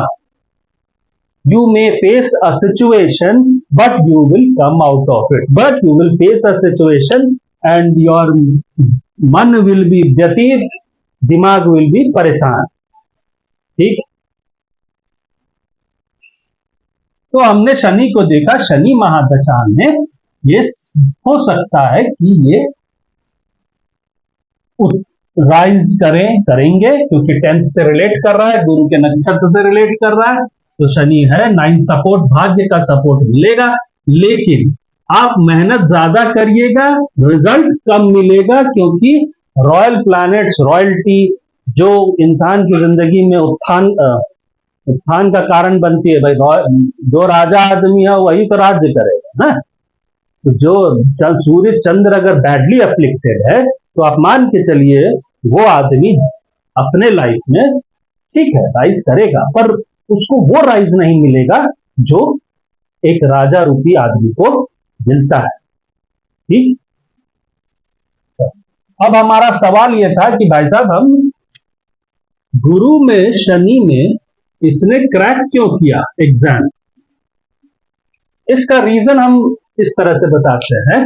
You may face a situation but you will come out of it, but you will face a situation and your मन विल बी व्यतीत, दिमाग विल बी परेशान। ठीक, तो हमने शनि को देखा, शनि महादशा में ये हो सकता है कि ये राइज करेंगे क्योंकि 10th से रिलेट कर रहा है, गुरु के नक्षत्र से रिलेट कर रहा है, तो शनि है 9th सपोर्ट, भाग्य का सपोर्ट मिलेगा। लेकिन आप मेहनत ज्यादा करिएगा, रिजल्ट कम मिलेगा, क्योंकि रॉयल प्लैनेट्स, रॉयल्टी जो इंसान की जिंदगी में उत्थान का कारण बनती है, भाई जो राजा आदमी है वही तो राज्य करेगा ना। तो जो सूर्य चंद्र अगर बैडली अफ्लिक्टेड है तो आप मान के चलिए वो आदमी अपने लाइफ में ठीक है राइज करेगा, पर उसको वो राइज नहीं मिलेगा जो एक राजा रूपी आदमी को मिलता है। ठीक, अब हमारा सवाल यह था कि भाई साहब हम गुरु में शनि में इसने क्रैक क्यों किया एग्जाम, इसका रीजन हम इस तरह से बताते हैं।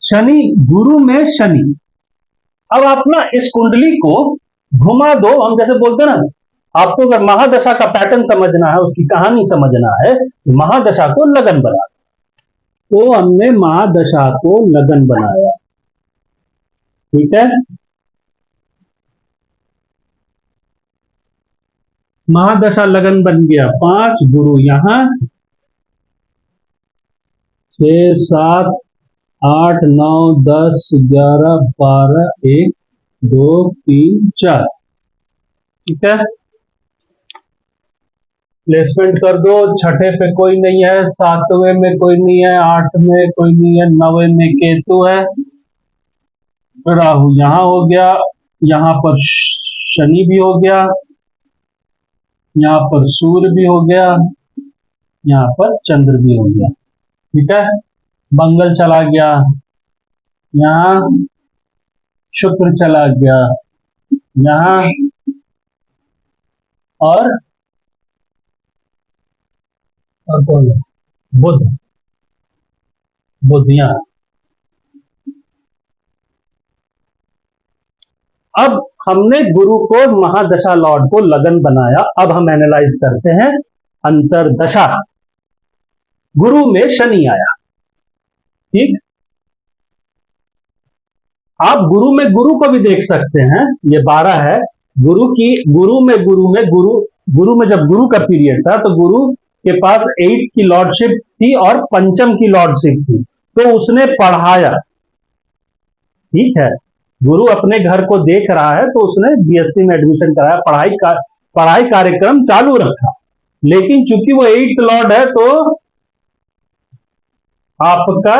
शनि गुरु में शनि, अब आप ना इस कुंडली को घुमा दो, हम जैसे बोलते हैं ना, आपको अगर महादशा का पैटर्न समझना है, उसकी कहानी समझना है, महादशा को लगन बना, तो हमने महादशा को लगन बनाया। ठीक है, महादशा लगन बन गया 5, गुरु यहां 6 7 8 9 10 11 12 1 2 3 4। ठीक है, प्लेसमेंट कर दो, छठे पे कोई नहीं है, 7वें में कोई नहीं है, 8 में कोई नहीं है, 9वें में केतु है, राहु यहां हो गया, यहां पर शनि भी हो गया, यहां पर सूर्य भी हो गया, यहां पर चंद्र भी हो गया। ठीक है, मंगल चला गया, यहां शुक्र चला गया, यहां और कौन है, बुध यहां। अब हमने गुरु को महादशा लॉर्ड को लगन बनाया, अब हम एनालाइज करते हैं अंतरदशा। गुरु में शनि आया, ठीक, आप गुरु में गुरु को भी देख सकते हैं, ये 12 है, गुरु में जब गुरु का पीरियड था तो गुरु के पास 8 की लॉर्डशिप थी और पंचम की लॉर्डशिप थी, तो उसने पढ़ाया। ठीक है, गुरु अपने घर को देख रहा है तो उसने बीएससी में एडमिशन कराया, पढ़ाई कार्यक्रम चालू रखा। लेकिन चूंकि वो 8th लॉर्ड है तो आपका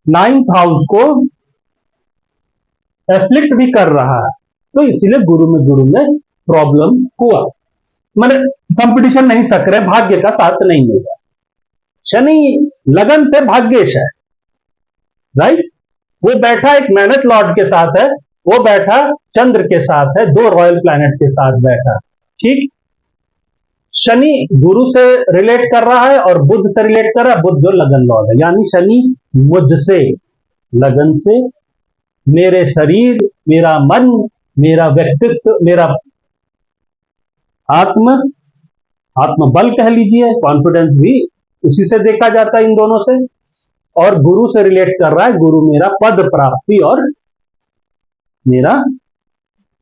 9th हाउस को एफ्लिक्ट भी कर रहा है, तो इसीलिए गुरु में प्रॉब्लम हुआ, मैंने कंपटीशन नहीं सक रहे, भाग्य का साथ नहीं मिला। शनि लगन से भाग्येश है, राइट, वो बैठा एक मेहनत लॉर्ड के साथ है, वो बैठा चंद्र के साथ है, 2 रॉयल प्लैनेट के साथ बैठा। ठीक, शनि गुरु से रिलेट कर रहा है और बुध से रिलेट कर रहा है, बुध जो लगन लॉर्ड है, यानी शनि मुझसे, लगन से, मेरे शरीर, मेरा मन, मेरा व्यक्तित्व, मेरा आत्म आत्मबल कह लीजिए, कॉन्फिडेंस भी उसी से देखा जाता है इन दोनों से। और गुरु से रिलेट कर रहा है, गुरु मेरा पद प्राप्ति और मेरा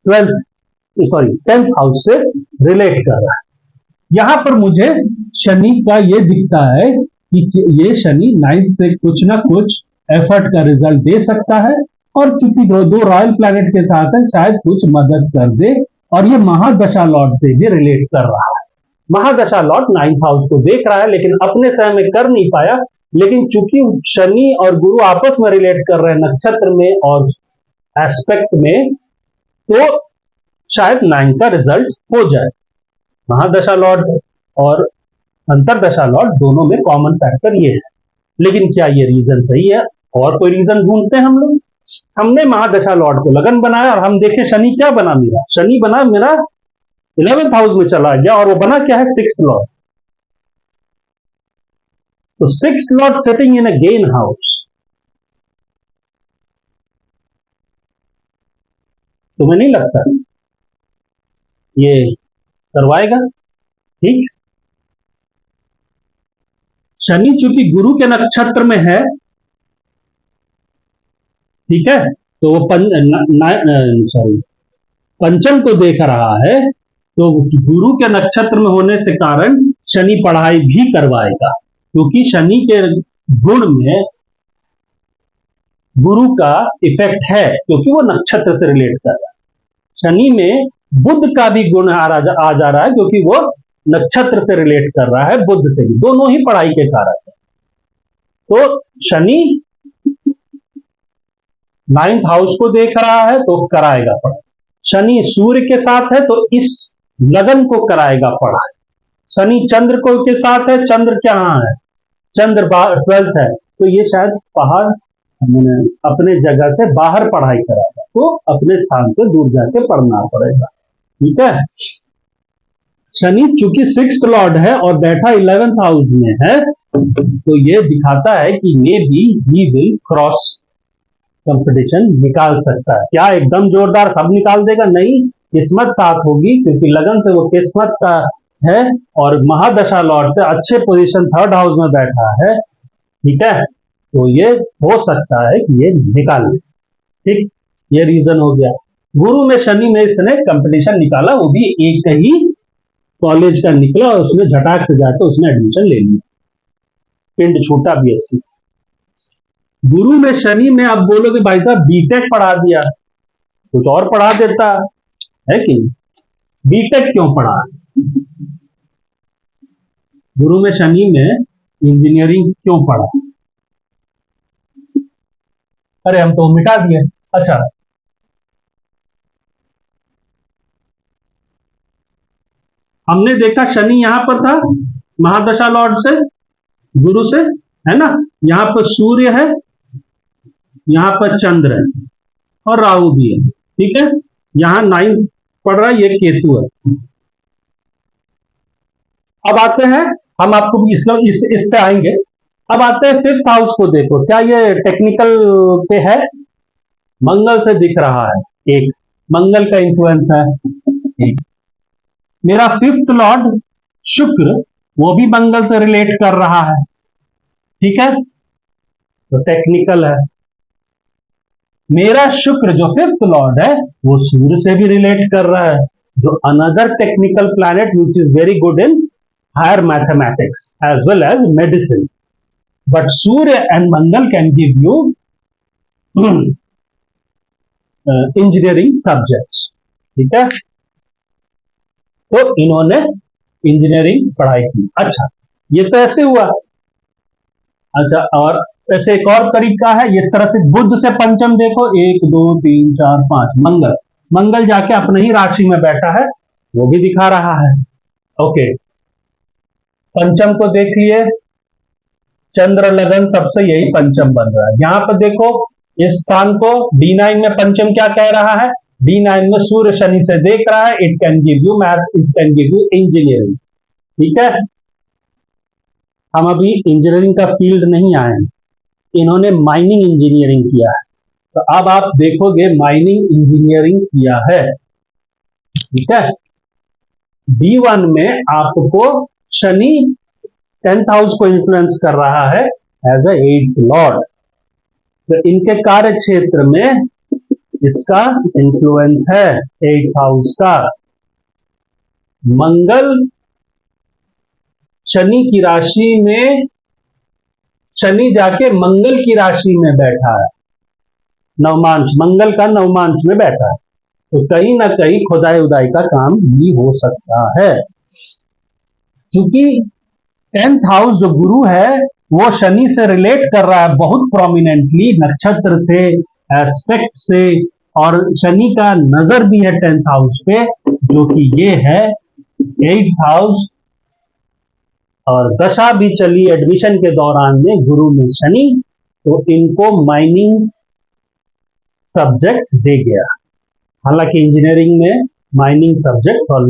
10th हाउस से रिलेट कर रहा है। यहां पर मुझे शनि का ये दिखता है कि ये शनि 9th से कुछ ना कुछ एफर्ट का रिजल्ट दे सकता है, और चूंकि दो रॉयल प्लैनेट के साथ है, शायद कुछ मदद कर दे। और ये महादशा लॉर्ड से भी रिलेट कर रहा है। महादशा लॉर्ड 9th हाउस को देख रहा है, लेकिन अपने समय में कर नहीं पाया। लेकिन चूंकि शनि और गुरु आपस में रिलेट कर रहे हैं नक्षत्र में और एस्पेक्ट में, तो शायद 9 का रिजल्ट हो जाए। महादशा लॉर्ड और अंतरदशा लॉर्ड दोनों में कॉमन फैक्टर ये है। लेकिन क्या ये रीजन सही है? और कोई रीजन ढूंढते हैं हम लोग। हमने महादशा लॉर्ड को लगन बनाया, और हम देखें शनि क्या बना मेरा। शनि बना मेरा 11th हाउस में चला गया, और वो बना क्या है? 6th Lord. तो 6th लॉर्ड सेटिंग इन अ गेन हाउस, तुम्हें नहीं लगता ये करवाएगा? ठीक, शनि चूंकि गुरु के नक्षत्र में है, ठीक है, तो वो पंचम को देख रहा है, तो गुरु के नक्षत्र में होने से कारण शनि पढ़ाई भी करवाएगा, क्योंकि शनि के गुण में गुरु का इफेक्ट है, क्योंकि वो नक्षत्र से रिलेट कर रहा है। शनि में बुध का भी गुण आ जा रहा है, क्योंकि वो नक्षत्र से रिलेट कर रहा है, बुध से भी, दोनों ही पढ़ाई के कारक है। तो शनि 9th हाउस को देख रहा है, तो कराएगा पढ़ाई। शनि सूर्य के साथ है, तो इस लगन को कराएगा पढ़ाई। शनि चंद्र को के साथ है, चंद्र क्या है? चंद्र 12th है, तो ये शायद पहाड़ अपने जगह से बाहर पढ़ाई कराएगा, तो अपने स्थान से दूर जाके पढ़ना पड़ेगा। ठीक है, शनि चूंकि 6th लॉर्ड है और बैठा 11th हाउस में है, तो ये दिखाता है कि may be he will cross competition, निकाल सकता है। क्या एकदम जोरदार सब निकाल देगा? नहीं, किस्मत साथ होगी, क्योंकि लगन से वो किस्मत का है, और महादशा लॉर्ड से अच्छे पोजीशन 3rd हाउस में बैठा है। ठीक है, तो ये हो सकता है कि ये निकाल ले। ठीक, ये रीजन हो गया। गुरु में शनि में इसने कंपटीशन निकाला, वो भी एक ही कॉलेज का निकला, और उसने झटाक से जाकर उसने एडमिशन ले लिया, पिंड छूटा BSc। गुरु में शनि में अब बोलोगे भाई साहब बीटेक पढ़ा दिया, कुछ और पढ़ा देता है कि बीटेक क्यों पढ़ा? गुरु में शनि में इंजीनियरिंग क्यों पढ़ा? अरे हम तो मिटा दिए। अच्छा, हमने देखा शनि यहां पर था महादशा लॉर्ड से, गुरु से, है ना। यहां पर सूर्य है, यहां पर चंद्र है, और राहु भी है। ठीक है, यहां 9 पढ़ रहा है, ये केतु है। अब आते हैं, हम आपको इस पे आएंगे। अब आते हैं 5th हाउस को। देखो क्या ये टेक्निकल पे है? मंगल से दिख रहा है, एक मंगल का इंफ्लुएंस है। एक मेरा 5th लॉर्ड शुक्र, वो भी मंगल से रिलेट कर रहा है। ठीक है, तो टेक्निकल है। मेरा शुक्र जो 5th लॉर्ड है, वो सूर्य से भी रिलेट कर रहा है, जो another technical planet which is very good in higher mathematics as well as medicine. But Surya and Mangal can give you engineering subjects. ठीक है, तो इन्होंने इंजीनियरिंग पढ़ाई की। अच्छा, ये तो ऐसे हुआ। अच्छा, और ऐसे एक और तरीका है, इस तरह से बुध से पंचम देखो, 1 2 3 4 5, मंगल, मंगल जाके अपने ही राशि में बैठा है, वो भी दिखा रहा है। ओके, पंचम को देख लिए, चंद्र लगन सबसे यही पंचम बन रहा है। यहां पर देखो इस स्थान को, D9 में पंचम क्या कह रहा है? D9 में सूर्य शनि से देख रहा है, it can give you maths, it can give you engineering. ठीक है, हम अभी इंजीनियरिंग का फील्ड नहीं आए हैं, इन्होंने माइनिंग इंजीनियरिंग किया है, तो अब आप देखोगे माइनिंग इंजीनियरिंग किया है। ठीक है, D1 में आपको शनि 10th हाउस को इन्फ्लुएंस कर रहा है एज ए 8th लॉर्ड। तो इनके कार्य क्षेत्र में इसका इन्फ्लुएंस है 8th हाउस का। मंगल शनि की राशि में, शनि जाके मंगल की राशि में बैठा है, नवमांश, मंगल का नवमांश में बैठा है। तो कहीं ना कहीं खुदाई उदाई का काम भी हो सकता है। क्योंकि 10th हाउस जो गुरु है वो शनि से रिलेट कर रहा है बहुत प्रोमिनेंटली, नक्षत्र से, एस्पेक्ट से, और शनि का नजर भी है 10th हाउस पे, जो कि ये है 8th हाउस। और दशा भी चली एडमिशन के दौरान में गुरु में शनि, तो इनको माइनिंग सब्जेक्ट दे गया। हालांकि इंजीनियरिंग में माइनिंग सब्जेक्ट और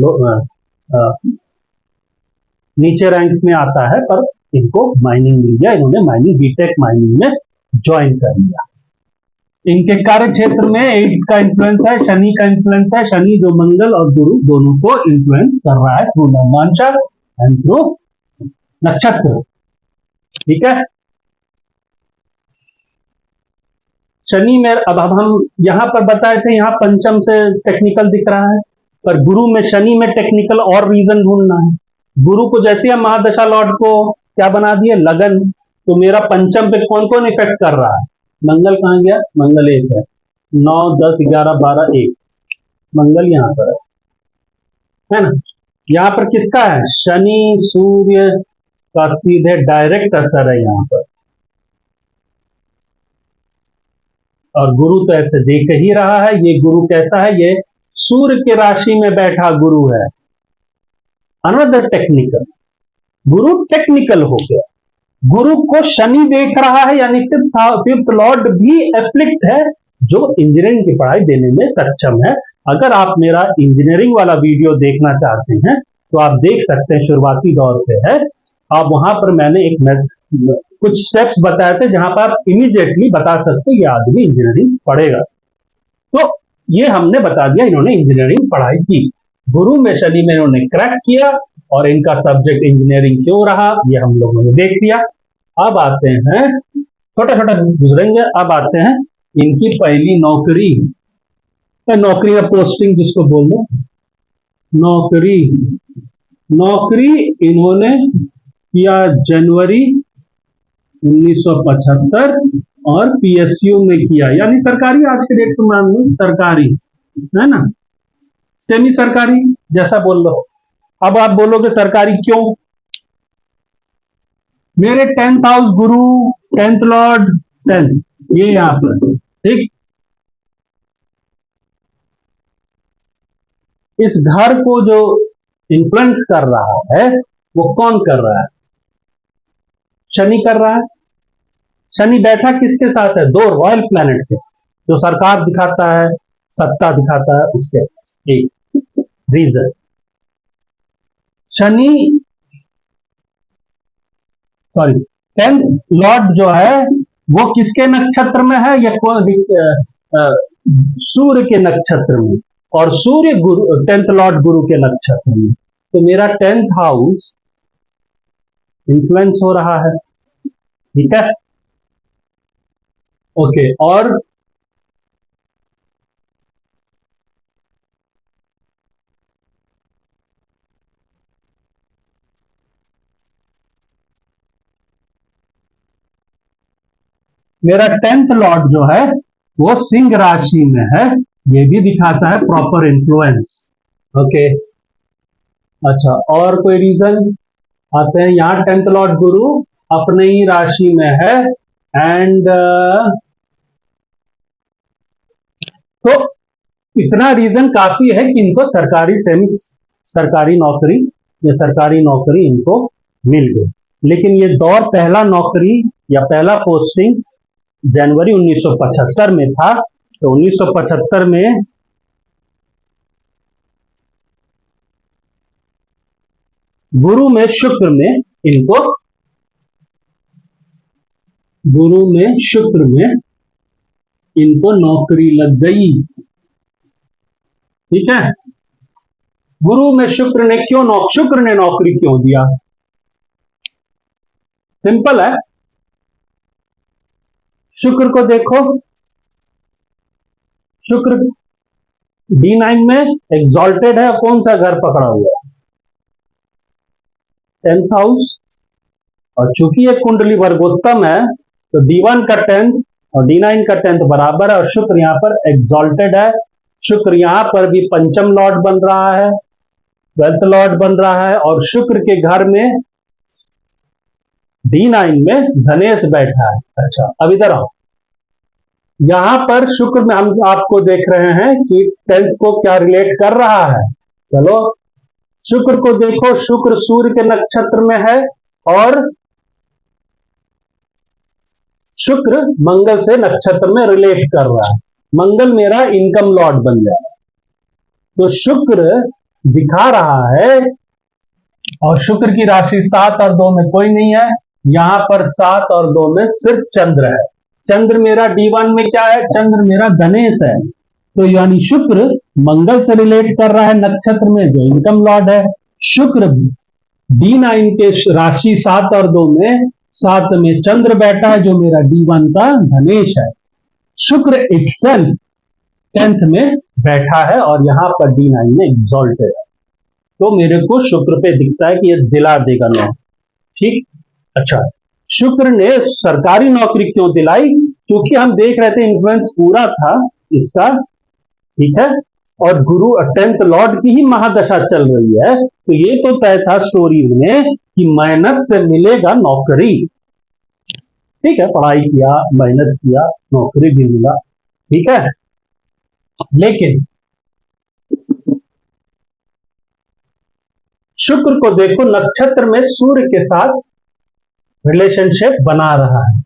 नीचे रैंक्स में आता है, पर इनको माइनिंग मिल गया, इन्होंने माइनिंग, बीटेक माइनिंग में ज्वाइन कर लिया। इनके कार्य क्षेत्र में 8th का इन्फ्लुएंस है, शनि का इन्फ्लुएंस है। शनि जो मंगल और गुरु दोनों को इन्फ्लुएंस कर रहा है थ्रू नवमांशा एंड थ्रू नक्षत्र। ठीक है, शनि में अब हम यहां पर बताए थे, यहां पंचम से टेक्निकल दिख रहा है, पर गुरु में शनि में टेक्निकल और रीजन ढूंढना है। गुरु को जैसे हम महादशा लॉर्ड को क्या बना दिए, लगन, तो मेरा पंचम पे कौन कौन इफेक्ट कर रहा है? मंगल कहां गया? मंगल एक है, 9 10 11 12 1, मंगल यहां पर है ना। यहां पर किसका है? शनि सूर्य का सीधे डायरेक्ट असर है यहां पर। और गुरु तो ऐसे देख ही रहा है, ये गुरु कैसा है? ये सूर्य के राशि में बैठा गुरु है। अनदर टेक्निकल, गुरु टेक्निकल हो गया। गुरु को शनि देख रहा है, यानी फिफ्थ लॉर्ड भी एफ्लिक्ट है, जो इंजीनियरिंग की पढ़ाई देने में सक्षम है। अगर आप मेरा इंजीनियरिंग वाला वीडियो देखना चाहते हैं तो आप देख सकते हैं, शुरुआती दौर पे है। आप वहां पर मैंने कुछ स्टेप्स बताए थे जहां पर आप इमीडिएटली बता सकते हैं ये आदमी इंजीनियरिंग पढ़ेगा। तो ये हमने बता दिया, इन्होंने इंजीनियरिंग पढ़ाई की। गुरु में शनि में इन्होंने क्रैक किया, और इनका सब्जेक्ट इंजीनियरिंग क्यों रहा ये हम लोगों ने देख लिया। अब आते हैं, छोटा छोटा गुजरेंगे, अब आते हैं इनकी पहली नौकरी, नौकरी या पोस्टिंग जिसको बोल दो, नौकरी। नौकरी इन्होंने किया जनवरी 1975, और पीएसयू में किया, यानी सरकारी, आज के डेट में मान लो सरकारी है ना, सेमी सरकारी जैसा बोल लो। अब आप बोलोगे सरकारी क्यों? मेरे 10th हाउस गुरु, 10th लॉर्ड, 10th, ये यहां पर, ठीक। इस घर को जो इन्फ्लुएंस कर रहा है वो कौन कर रहा है? शनि कर रहा है। शनि बैठा किसके साथ है? 2 रॉयल प्लैनेट्स के साथ, जो सरकार दिखाता है, सत्ता दिखाता है, उसके एक reason. Shani, sorry, 10th Lord जो है वो किसके नक्षत्र में है? या सूर्य के नक्षत्र में, और सूर्य गुरु 10th लॉर्ड गुरु के नक्षत्र में। तो मेरा 10th हाउस इन्फ्लुएंस हो रहा है, ठीक है, ओके। और मेरा 10th लॉर्ड जो है वो सिंह राशि में है, ये भी दिखाता है प्रॉपर इन्फ्लुएंस, ओके। अच्छा, और कोई रीजन? आते हैं यहां 10th लॉर्ड गुरु अपने ही राशि में है, एंड तो इतना रीजन काफी है कि इनको सरकारी, सेमी सरकारी नौकरी या सरकारी नौकरी इनको मिल गई। लेकिन ये दौर पहला नौकरी या पहला पोस्टिंग जनवरी 1975 में था। तो 1975 में गुरु में शुक्र में इनको, गुरु में शुक्र में इनको नौकरी लग गई, ठीक है। गुरु में शुक्र ने शुक्र ने नौकरी क्यों दिया? सिंपल है, शुक्र को देखो, शुक्र D9 में एग्जॉल्टेड है, कौन सा घर पकड़ा हुआ है? 10th house. और चूंकि ये कुंडली वर्गोत्तम है तो D1 का 10th और D9 का 10th बराबर है, और शुक्र यहां पर एग्जॉल्टेड है। शुक्र यहां पर भी पंचम लॉर्ड बन रहा है, 12th लॉर्ड बन रहा है, और शुक्र के घर में D9 में धनेश बैठा है। अच्छा, अब इधर आओ, यहां पर शुक्र में हम आपको देख रहे हैं कि 10th को क्या रिलेट कर रहा है। चलो शुक्र को देखो, शुक्र सूर्य के नक्षत्र में है और शुक्र मंगल से नक्षत्र में रिलेट कर रहा है। मंगल मेरा इनकम लॉर्ड बन जाए, तो शुक्र दिखा रहा है, और शुक्र की राशि 7 और 2 में कोई नहीं है, यहां पर 7 और 2 में सिर्फ चंद्र है। चंद्र मेरा D1 में क्या है? चंद्र मेरा धनेश है, तो यानी शुक्र मंगल से रिलेट कर रहा है नक्षत्र में जो इनकम लॉर्ड है। शुक्र D9 के राशि 7 और 2 में, 7 में चंद्र बैठा है जो मेरा D1 का धनेश है। शुक्र इटसेल्फ 10th में बैठा है और यहां पर D9 में एग्जॉल्टेड है, तो मेरे को शुक्र पे दिखता है कि ये दिला देगा ना। ठीक, अच्छा, शुक्र ने सरकारी नौकरी क्यों दिलाई? क्योंकि हम देख रहे थे इन्फ्लुएंस पूरा था इसका, ठीक है, और गुरु 10th लॉर्ड की ही महादशा चल रही है, तो ये तो तय था स्टोरी में कि मेहनत से मिलेगा नौकरी। ठीक है, पढ़ाई किया, मेहनत किया, नौकरी भी मिला, ठीक है, लेकिन शुक्र को देखो, नक्षत्र में सूर्य के साथ रिलेशनशिप बना रहा है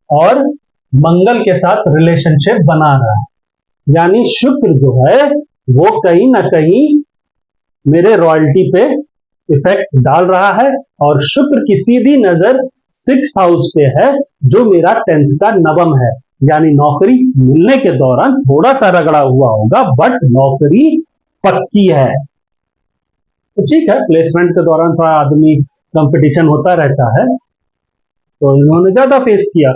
और मंगल के साथ रिलेशनशिप बना रहा है, यानी शुक्र जो है वो कहीं ना कहीं मेरे रॉयल्टी पे इफेक्ट डाल रहा है, और शुक्र की सीधी नजर 6th हाउस पे है जो मेरा 10th का नवम है, यानी नौकरी मिलने के दौरान थोड़ा सा रगड़ा हुआ होगा, बट नौकरी पक्की है। तो ठीक है, प्लेसमेंट के दौरान थोड़ा आदमी कंपटीशन होता रहता है, तो इन्होंने ज्यादा फेस किया,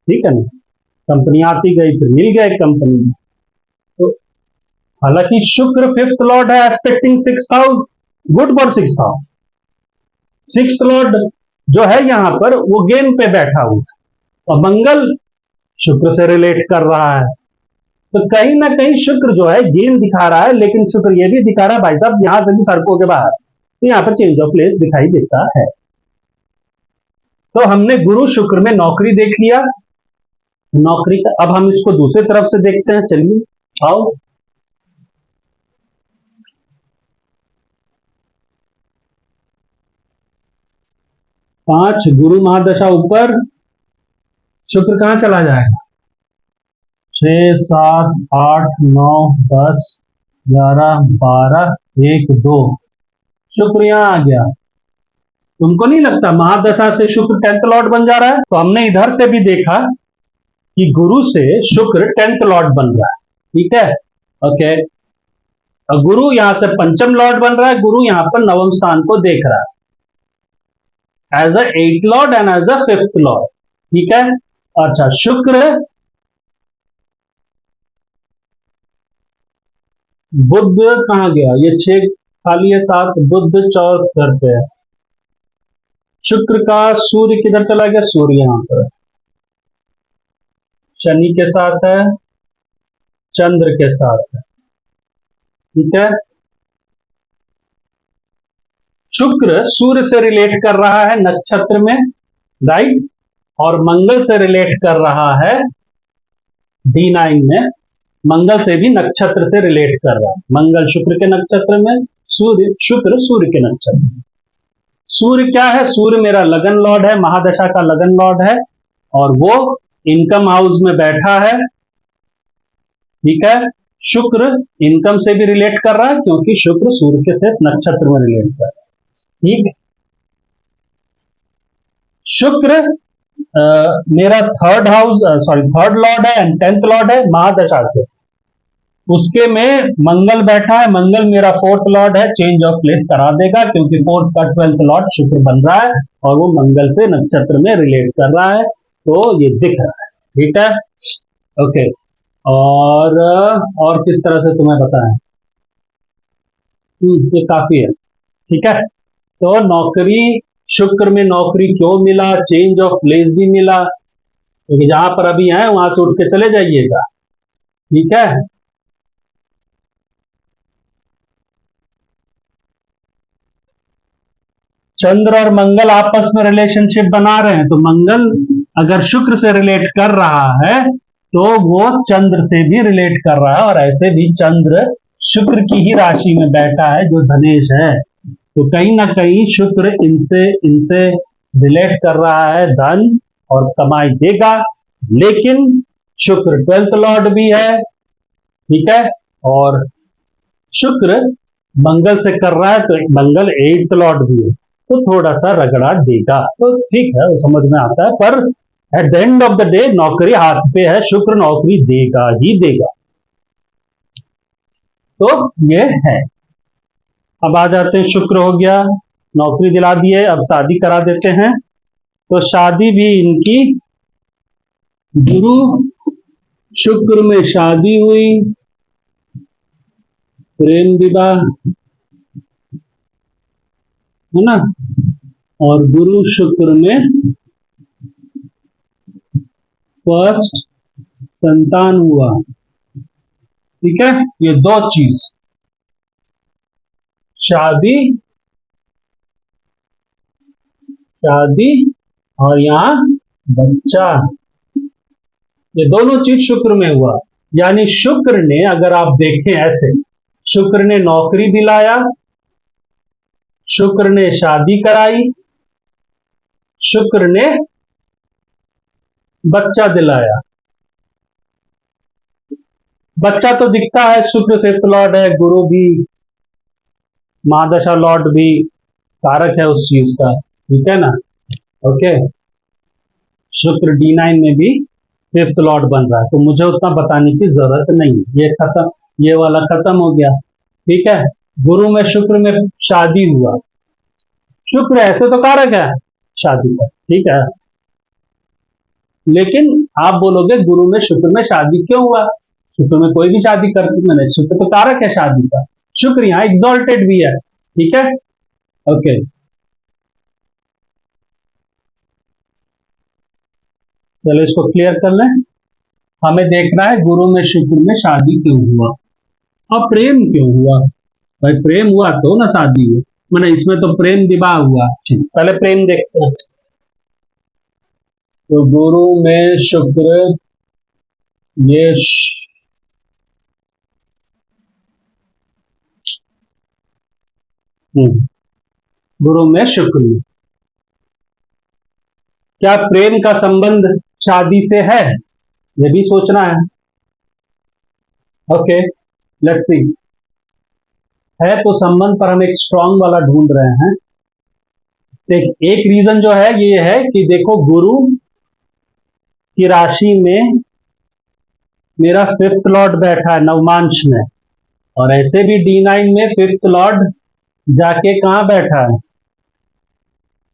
ठीक है ना, कंपनी आती गई, फिर मिल गया एक कंपनी में। तो हालांकि शुक्र 5th लॉर्ड है expecting 6th house, good for 6th house. 6th Lord जो है यहां पर वो गेम पे बैठा हुआ, और मंगल शुक्र से रिलेट कर रहा है, तो कहीं ना कहीं शुक्र जो है गेम दिखा रहा है, लेकिन शुक्र ये भी दिखा रहा है भाई साहब यहां से भी सड़कों के बाहर, तो यहां पर चेंज ऑफ प्लेस दिखाई देता है। तो हमने गुरु शुक्र में नौकरी देख लिया, नौकरी का, अब हम इसको दूसरी तरफ से देखते हैं, चलिए आओ। पांच गुरु महादशा ऊपर, शुक्र कहां चला जाएगा? 6, 7, 8, 9, 10, 11, 12, 1, 2, शुक्र यहां आ गया। तुमको नहीं लगता महादशा से शुक्र 10th लॉर्ड बन जा रहा है? तो हमने इधर से भी देखा कि गुरु से शुक्र 10th लॉर्ड बन रहा है, ठीक है, ओके, और गुरु यहां से पंचम लॉर्ड बन रहा है, गुरु यहां पर नवम स्थान को देख रहा है as a 8th lord and as a 5th lord, ठीक है। अच्छा, शुक्र बुध कहां गया? ये 6 खाली है, 7 बुध 4th घर पे है। शुक्र का सूर्य किधर चला गया? सूर्य यहां पर शनि के साथ है, चंद्र के साथ है, ठीक है। शुक्र सूर्य से रिलेट कर रहा है नक्षत्र में, राइट, और मंगल से रिलेट कर रहा है D9 में, मंगल से भी नक्षत्र से रिलेट कर रहा है, मंगल शुक्र के नक्षत्र में, सूर्य शुक्र सूर्य के नक्षत्र में। सूर्य क्या है? सूर्य मेरा लगन लॉर्ड है, महादशा का लगन लॉर्ड है, और वो इनकम हाउस में बैठा है, ठीक है। शुक्र इनकम से भी रिलेट कर रहा है क्योंकि शुक्र सूर्य के साथ नक्षत्र में रिलेट कर रहा है, ठीक। शुक्र मेरा 3rd house, sorry 3rd Lord है एंड 10th लॉर्ड है महादशा से, उसके में मंगल बैठा है, मंगल मेरा फोर्थ लॉर्ड है, चेंज ऑफ प्लेस करा देगा क्योंकि फोर्थ का 12th लॉर्ड शुक्र बन रहा है और वो मंगल से नक्षत्र में रिलेट कर रहा है, तो ये दिख रहा है। ठीक है, ओके। और किस तरह से तुम्हें बताएं, ये काफी है। ठीक है, तो नौकरी, शुक्र में नौकरी क्यों मिला, चेंज ऑफ प्लेस भी मिला, क्योंकि जहां पर अभी है वहां से उठ के चले जाइएगा। ठीक है, चंद्र और मंगल आपस में रिलेशनशिप बना रहे हैं, तो मंगल अगर शुक्र से रिलेट कर रहा है तो वो चंद्र से भी रिलेट कर रहा है, और ऐसे भी चंद्र शुक्र की ही राशि में बैठा है जो धनेश है, तो कहीं ना कहीं शुक्र इनसे इनसे रिलेट कर रहा है, धन और कमाई देगा। लेकिन शुक्र 12th लॉर्ड भी है, ठीक है, और शुक्र मंगल से कर रहा है, तो मंगल 8th लॉर्ड भी है, तो थोड़ा सा रगड़ा देगा, तो ठीक है, वो समझ में आता है। पर at the end of the day नौकरी हाथ पे है, शुक्र नौकरी देगा ही देगा, तो ये है। अब आ जाते हैं, शुक्र हो गया, नौकरी दिला दिए, अब शादी करा देते हैं। तो शादी भी इनकी गुरु शुक्र में शादी हुई, प्रेम विवाह, है ना, और गुरु शुक्र में फर्स्ट संतान हुआ। ठीक है, ये दो चीज, शादी शादी और यहाँ बच्चा, ये दोनों चीज शुक्र में हुआ। यानी शुक्र ने, अगर आप देखें ऐसे, शुक्र ने नौकरी दिलाया, शुक्र ने शादी कराई, शुक्र ने बच्चा दिलाया। बच्चा तो दिखता है, शुक्र 5th लॉर्ड है, गुरु भी, महादशा लॉर्ड भी कारक है उस चीज का, ठीक है ना, ओके। शुक्र D9 में भी 5th लॉर्ड बन रहा है, तो मुझे उतना बताने की जरूरत नहीं, ये खत्म, ये वाला खत्म हो गया। ठीक है, गुरु में शुक्र में शादी हुआ, शुक्र ऐसे तो कारक है शादी का, ठीक है, लेकिन आप बोलोगे गुरु में शुक्र में शादी क्यों हुआ, शुक्र में कोई भी शादी कर सकते नहीं, शुक्र तो कारक है शादी का, शुक्र यहाँ एग्जॉल्टेड भी है। ठीक है, ओके, चलो इसको क्लियर कर लें। हमें देखना है गुरु में शुक्र में शादी क्यों हुआ और प्रेम क्यों हुआ। भाई प्रेम हुआ तो ना शादी हुई, मैंने इसमें तो प्रेम विवाह हुआ। ठीक, पहले प्रेम देखते हैं। तो गुरु में शुक्र, ये गुरु में शुक्र में क्या प्रेम का संबंध शादी से है, ये भी सोचना है। ओके, लेट्स सी, है तो संबंध, पर हम एक स्ट्रांग वाला ढूंढ रहे हैं। एक रीजन जो है ये है कि देखो, गुरु की राशि में मेरा 5th लॉर्ड बैठा है नवमांश में, और ऐसे भी D9 में 5th लॉर्ड जाके कहां बैठा है,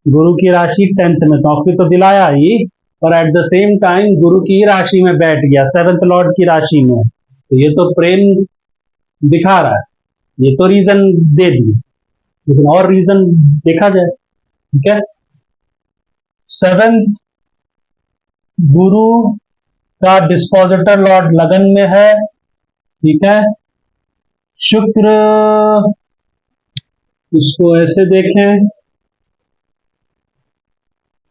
गुरु की राशि 10th में, नौकरी तो दिलाया ही, और एट द सेम टाइम गुरु की राशि में बैठ गया 7th लॉर्ड की राशि में, तो ये तो प्रेम दिखा रहा है, ये तो रीजन दे दिए, लेकिन और रीजन देखा जाए। ठीक है, 7th गुरु का डिस्पोजिटर लॉर्ड लगन में है, ठीक है, शुक्र, इसको ऐसे देखें,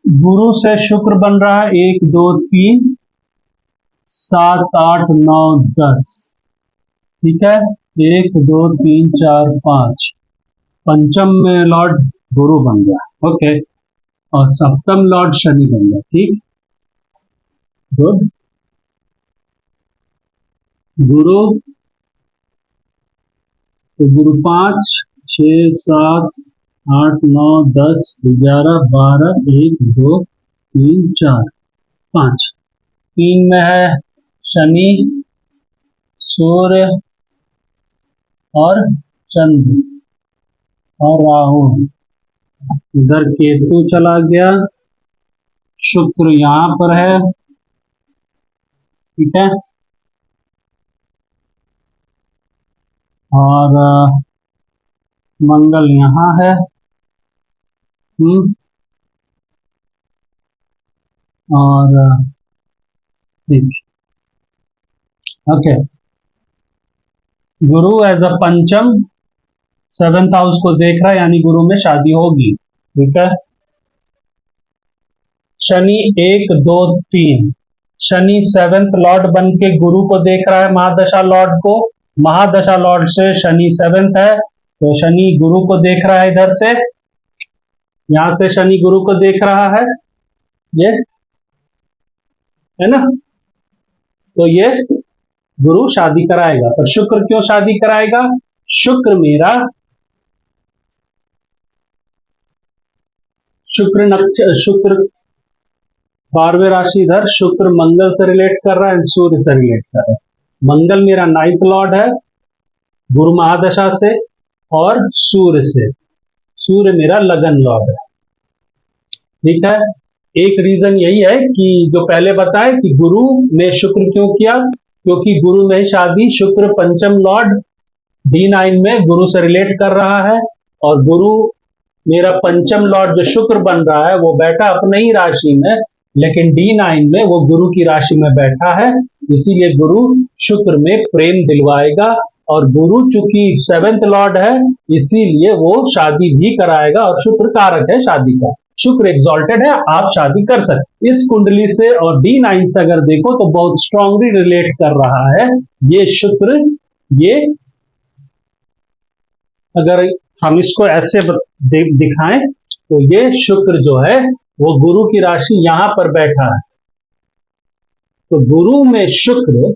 गुरु से शुक्र बन रहा है 1 2 3 7 8 9 10, ठीक है, 1 2 3 4 5, पंचम में लॉर्ड गुरु बन गया, ओके, और सप्तम लॉर्ड शनि बन गया। ठीक, गुड, गुरु, तो गुरु 5 6 7 8 9 10 11 12 1 2 3 4 5, 3 में है शनि, सूर्य, और चंद्र और राहु, इधर केतु चला गया, शुक्र यहाँ पर है, ठीक है, और मंगल यहाँ है, और ठीक, ओके। गुरु एज अ पंचम 7th हाउस को देख रहा है, यानी गुरु में शादी होगी, ठीक है। शनि 1 2 3, शनि 7th लॉर्ड बन के गुरु को देख रहा है, महादशा लॉर्ड को, महादशा लॉर्ड से शनि 7th है, तो शनि गुरु को देख रहा है, इधर से, यहां से शनि गुरु को देख रहा है, ये है ना, तो ये गुरु शादी कराएगा। पर शुक्र क्यों शादी कराएगा? शुक्र मेरा शुक्र 12वें राशि, इधर शुक्र मंगल से रिलेट कर रहा है, सूर्य से रिलेट कर रहा है। मंगल मेरा 9th लॉर्ड है गुरु महादशा से, और सूर्य से, सूर्य मेरा लगन लॉर्ड है, ठीक है। एक रीजन यही है कि जो पहले बताए कि गुरु ने शुक्र क्यों किया, क्योंकि गुरु में शादी, शुक्र पंचम लॉर्ड D9 में गुरु से रिलेट कर रहा है, और गुरु मेरा पंचम लॉर्ड जो शुक्र बन रहा है वो बैठा अपने ही राशि में, लेकिन D9 में वो गुरु की राशि में बैठा है, इसीलिए गुरु शुक्र में प्रेम दिलवाएगा, और गुरु चूंकि 7th लॉर्ड है इसीलिए वो शादी भी कराएगा, और शुक्र कारक है शादी का, शुक्र एग्जॉल्टेड है, आप शादी कर सकते। इस कुंडली से और D9 से अगर देखो तो बहुत स्ट्रांगली रिलेट कर रहा है ये शुक्र, ये अगर हम इसको ऐसे दिखाएं तो ये शुक्र जो है वो गुरु की राशि यहां पर बैठा है, तो गुरु में शुक्र,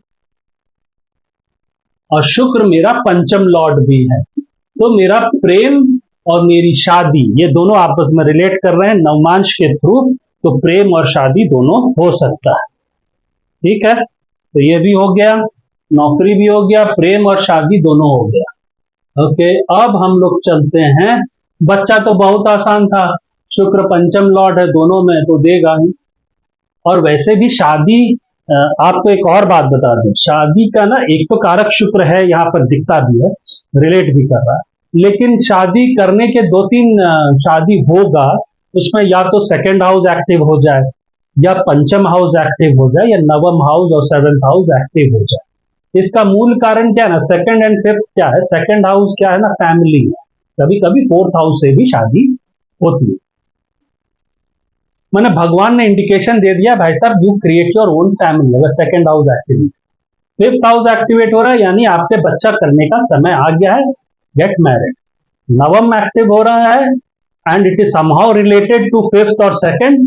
और शुक्र मेरा पंचम लॉर्ड भी है, तो मेरा प्रेम और मेरी शादी ये दोनों आपस में रिलेट कर रहे हैं नवमांश के थ्रू, तो प्रेम और शादी दोनों हो सकता है, ठीक है। तो ये भी हो गया, नौकरी भी हो गया, प्रेम और शादी दोनों हो गया, ओके। अब हम लोग चलते हैं, बच्चा तो बहुत आसान था, शुक्र पंचम लॉर्ड है दोनों में, तो देगा ही। और वैसे भी शादी, आपको एक और बात बता दूं, शादी का ना एक तो कारक शुक्र है, यहाँ पर दिखता भी है, रिलेट भी कर रहा है, लेकिन शादी करने के 2-3 शादी होगा, उसमें या तो 2nd हाउस एक्टिव हो जाए, या पंचम हाउस एक्टिव हो जाए, या नवम हाउस और 7th हाउस एक्टिव हो जाए। इसका मूल कारण क्या है ना, 2nd एंड 5th क्या है, 2nd हाउस क्या है ना, फैमिली है, कभी कभी 4th हाउस से भी शादी होती है। मैंने भगवान ने इंडिकेशन दे दिया, भाई साहब you create your own family, अगर 2nd house activate, 5th house activate हो रहा है, यानी आपके बच्चा करने का समय आ गया है, गेट मैरिड। नवम एक्टिव हो रहा है and it is somehow related to 5th और 2nd,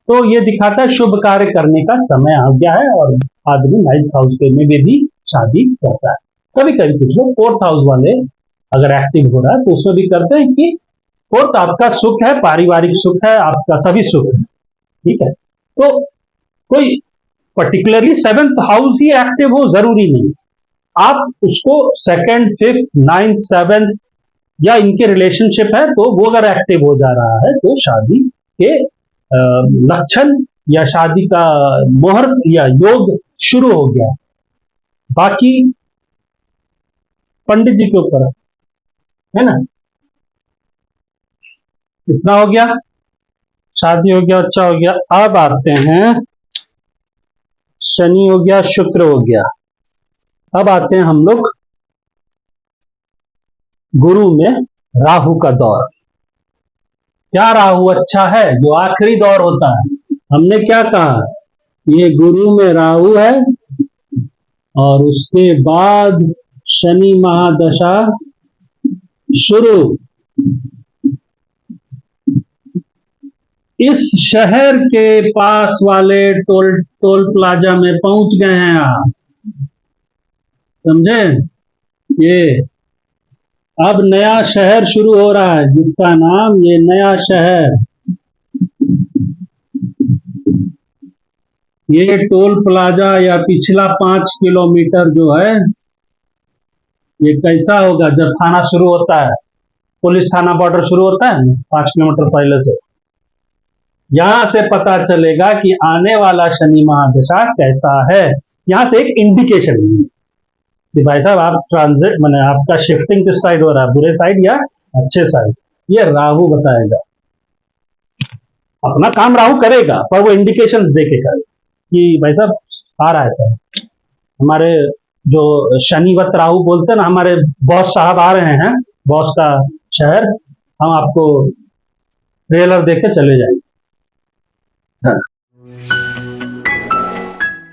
तो ये दिखाता है शुभ कार्य करने का समय आ गया है, और आदमी 9th हाउस में भी शादी करता है। कभी कभी कुछ लोग 4th हाउस वाले अगर एक्टिव हो रहा है तो उसमें भी करते हैं कि 4th आपका सुख है, पारिवारिक सुख है, आपका सभी सुख है, ठीक है। तो कोई पर्टिकुलरली 7th हाउस ही एक्टिव हो जरूरी नहीं, आप उसको 2nd 5th 9th 7th या इनके रिलेशनशिप है तो वो अगर एक्टिव हो जा रहा है तो शादी के लक्षण या शादी का मुहूर्त या योग शुरू हो गया। बाकी पंडित जी के ऊपर है ना, इतना हो गया, शादी हो गया, अच्छा हो गया। अब आते हैं, शनि हो गया, शुक्र हो गया, अब आते हैं हम लोग गुरु में राहु का दौर। क्या राहु अच्छा है? जो आखिरी दौर होता है, हमने क्या कहा, ये गुरु में राहु है और उसके बाद शनि महादशा शुरू। इस शहर के पास वाले टोल प्लाजा में पहुंच गए हैं आप, समझे? ये अब नया शहर शुरू हो रहा है जिसका नाम, ये नया शहर, ये टोल प्लाजा या पिछला 5 किलोमीटर जो है ये कैसा होगा जब थाना शुरू होता है, पुलिस थाना बॉर्डर शुरू होता है 5 किलोमीटर पहले से, यहां से पता चलेगा कि आने वाला शनि महादशा कैसा है। यहां से एक इंडिकेशन कि भाई साहब आप ट्रांजिट मैंने आपका शिफ्टिंग किस साइड हो रहा है, बुरे साइड या अच्छे साइड, ये राहु बताएगा। अपना काम राहु करेगा पर वो इंडिकेशंस दे के करेगा कि भाई साहब आ रहा है सर, हमारे जो शनिवत राहु बोलते हैं ना, हमारे बॉस साहब आ रहे हैं, बॉस का शहर, हम आपको ट्रेलर देके चले जाएंगे।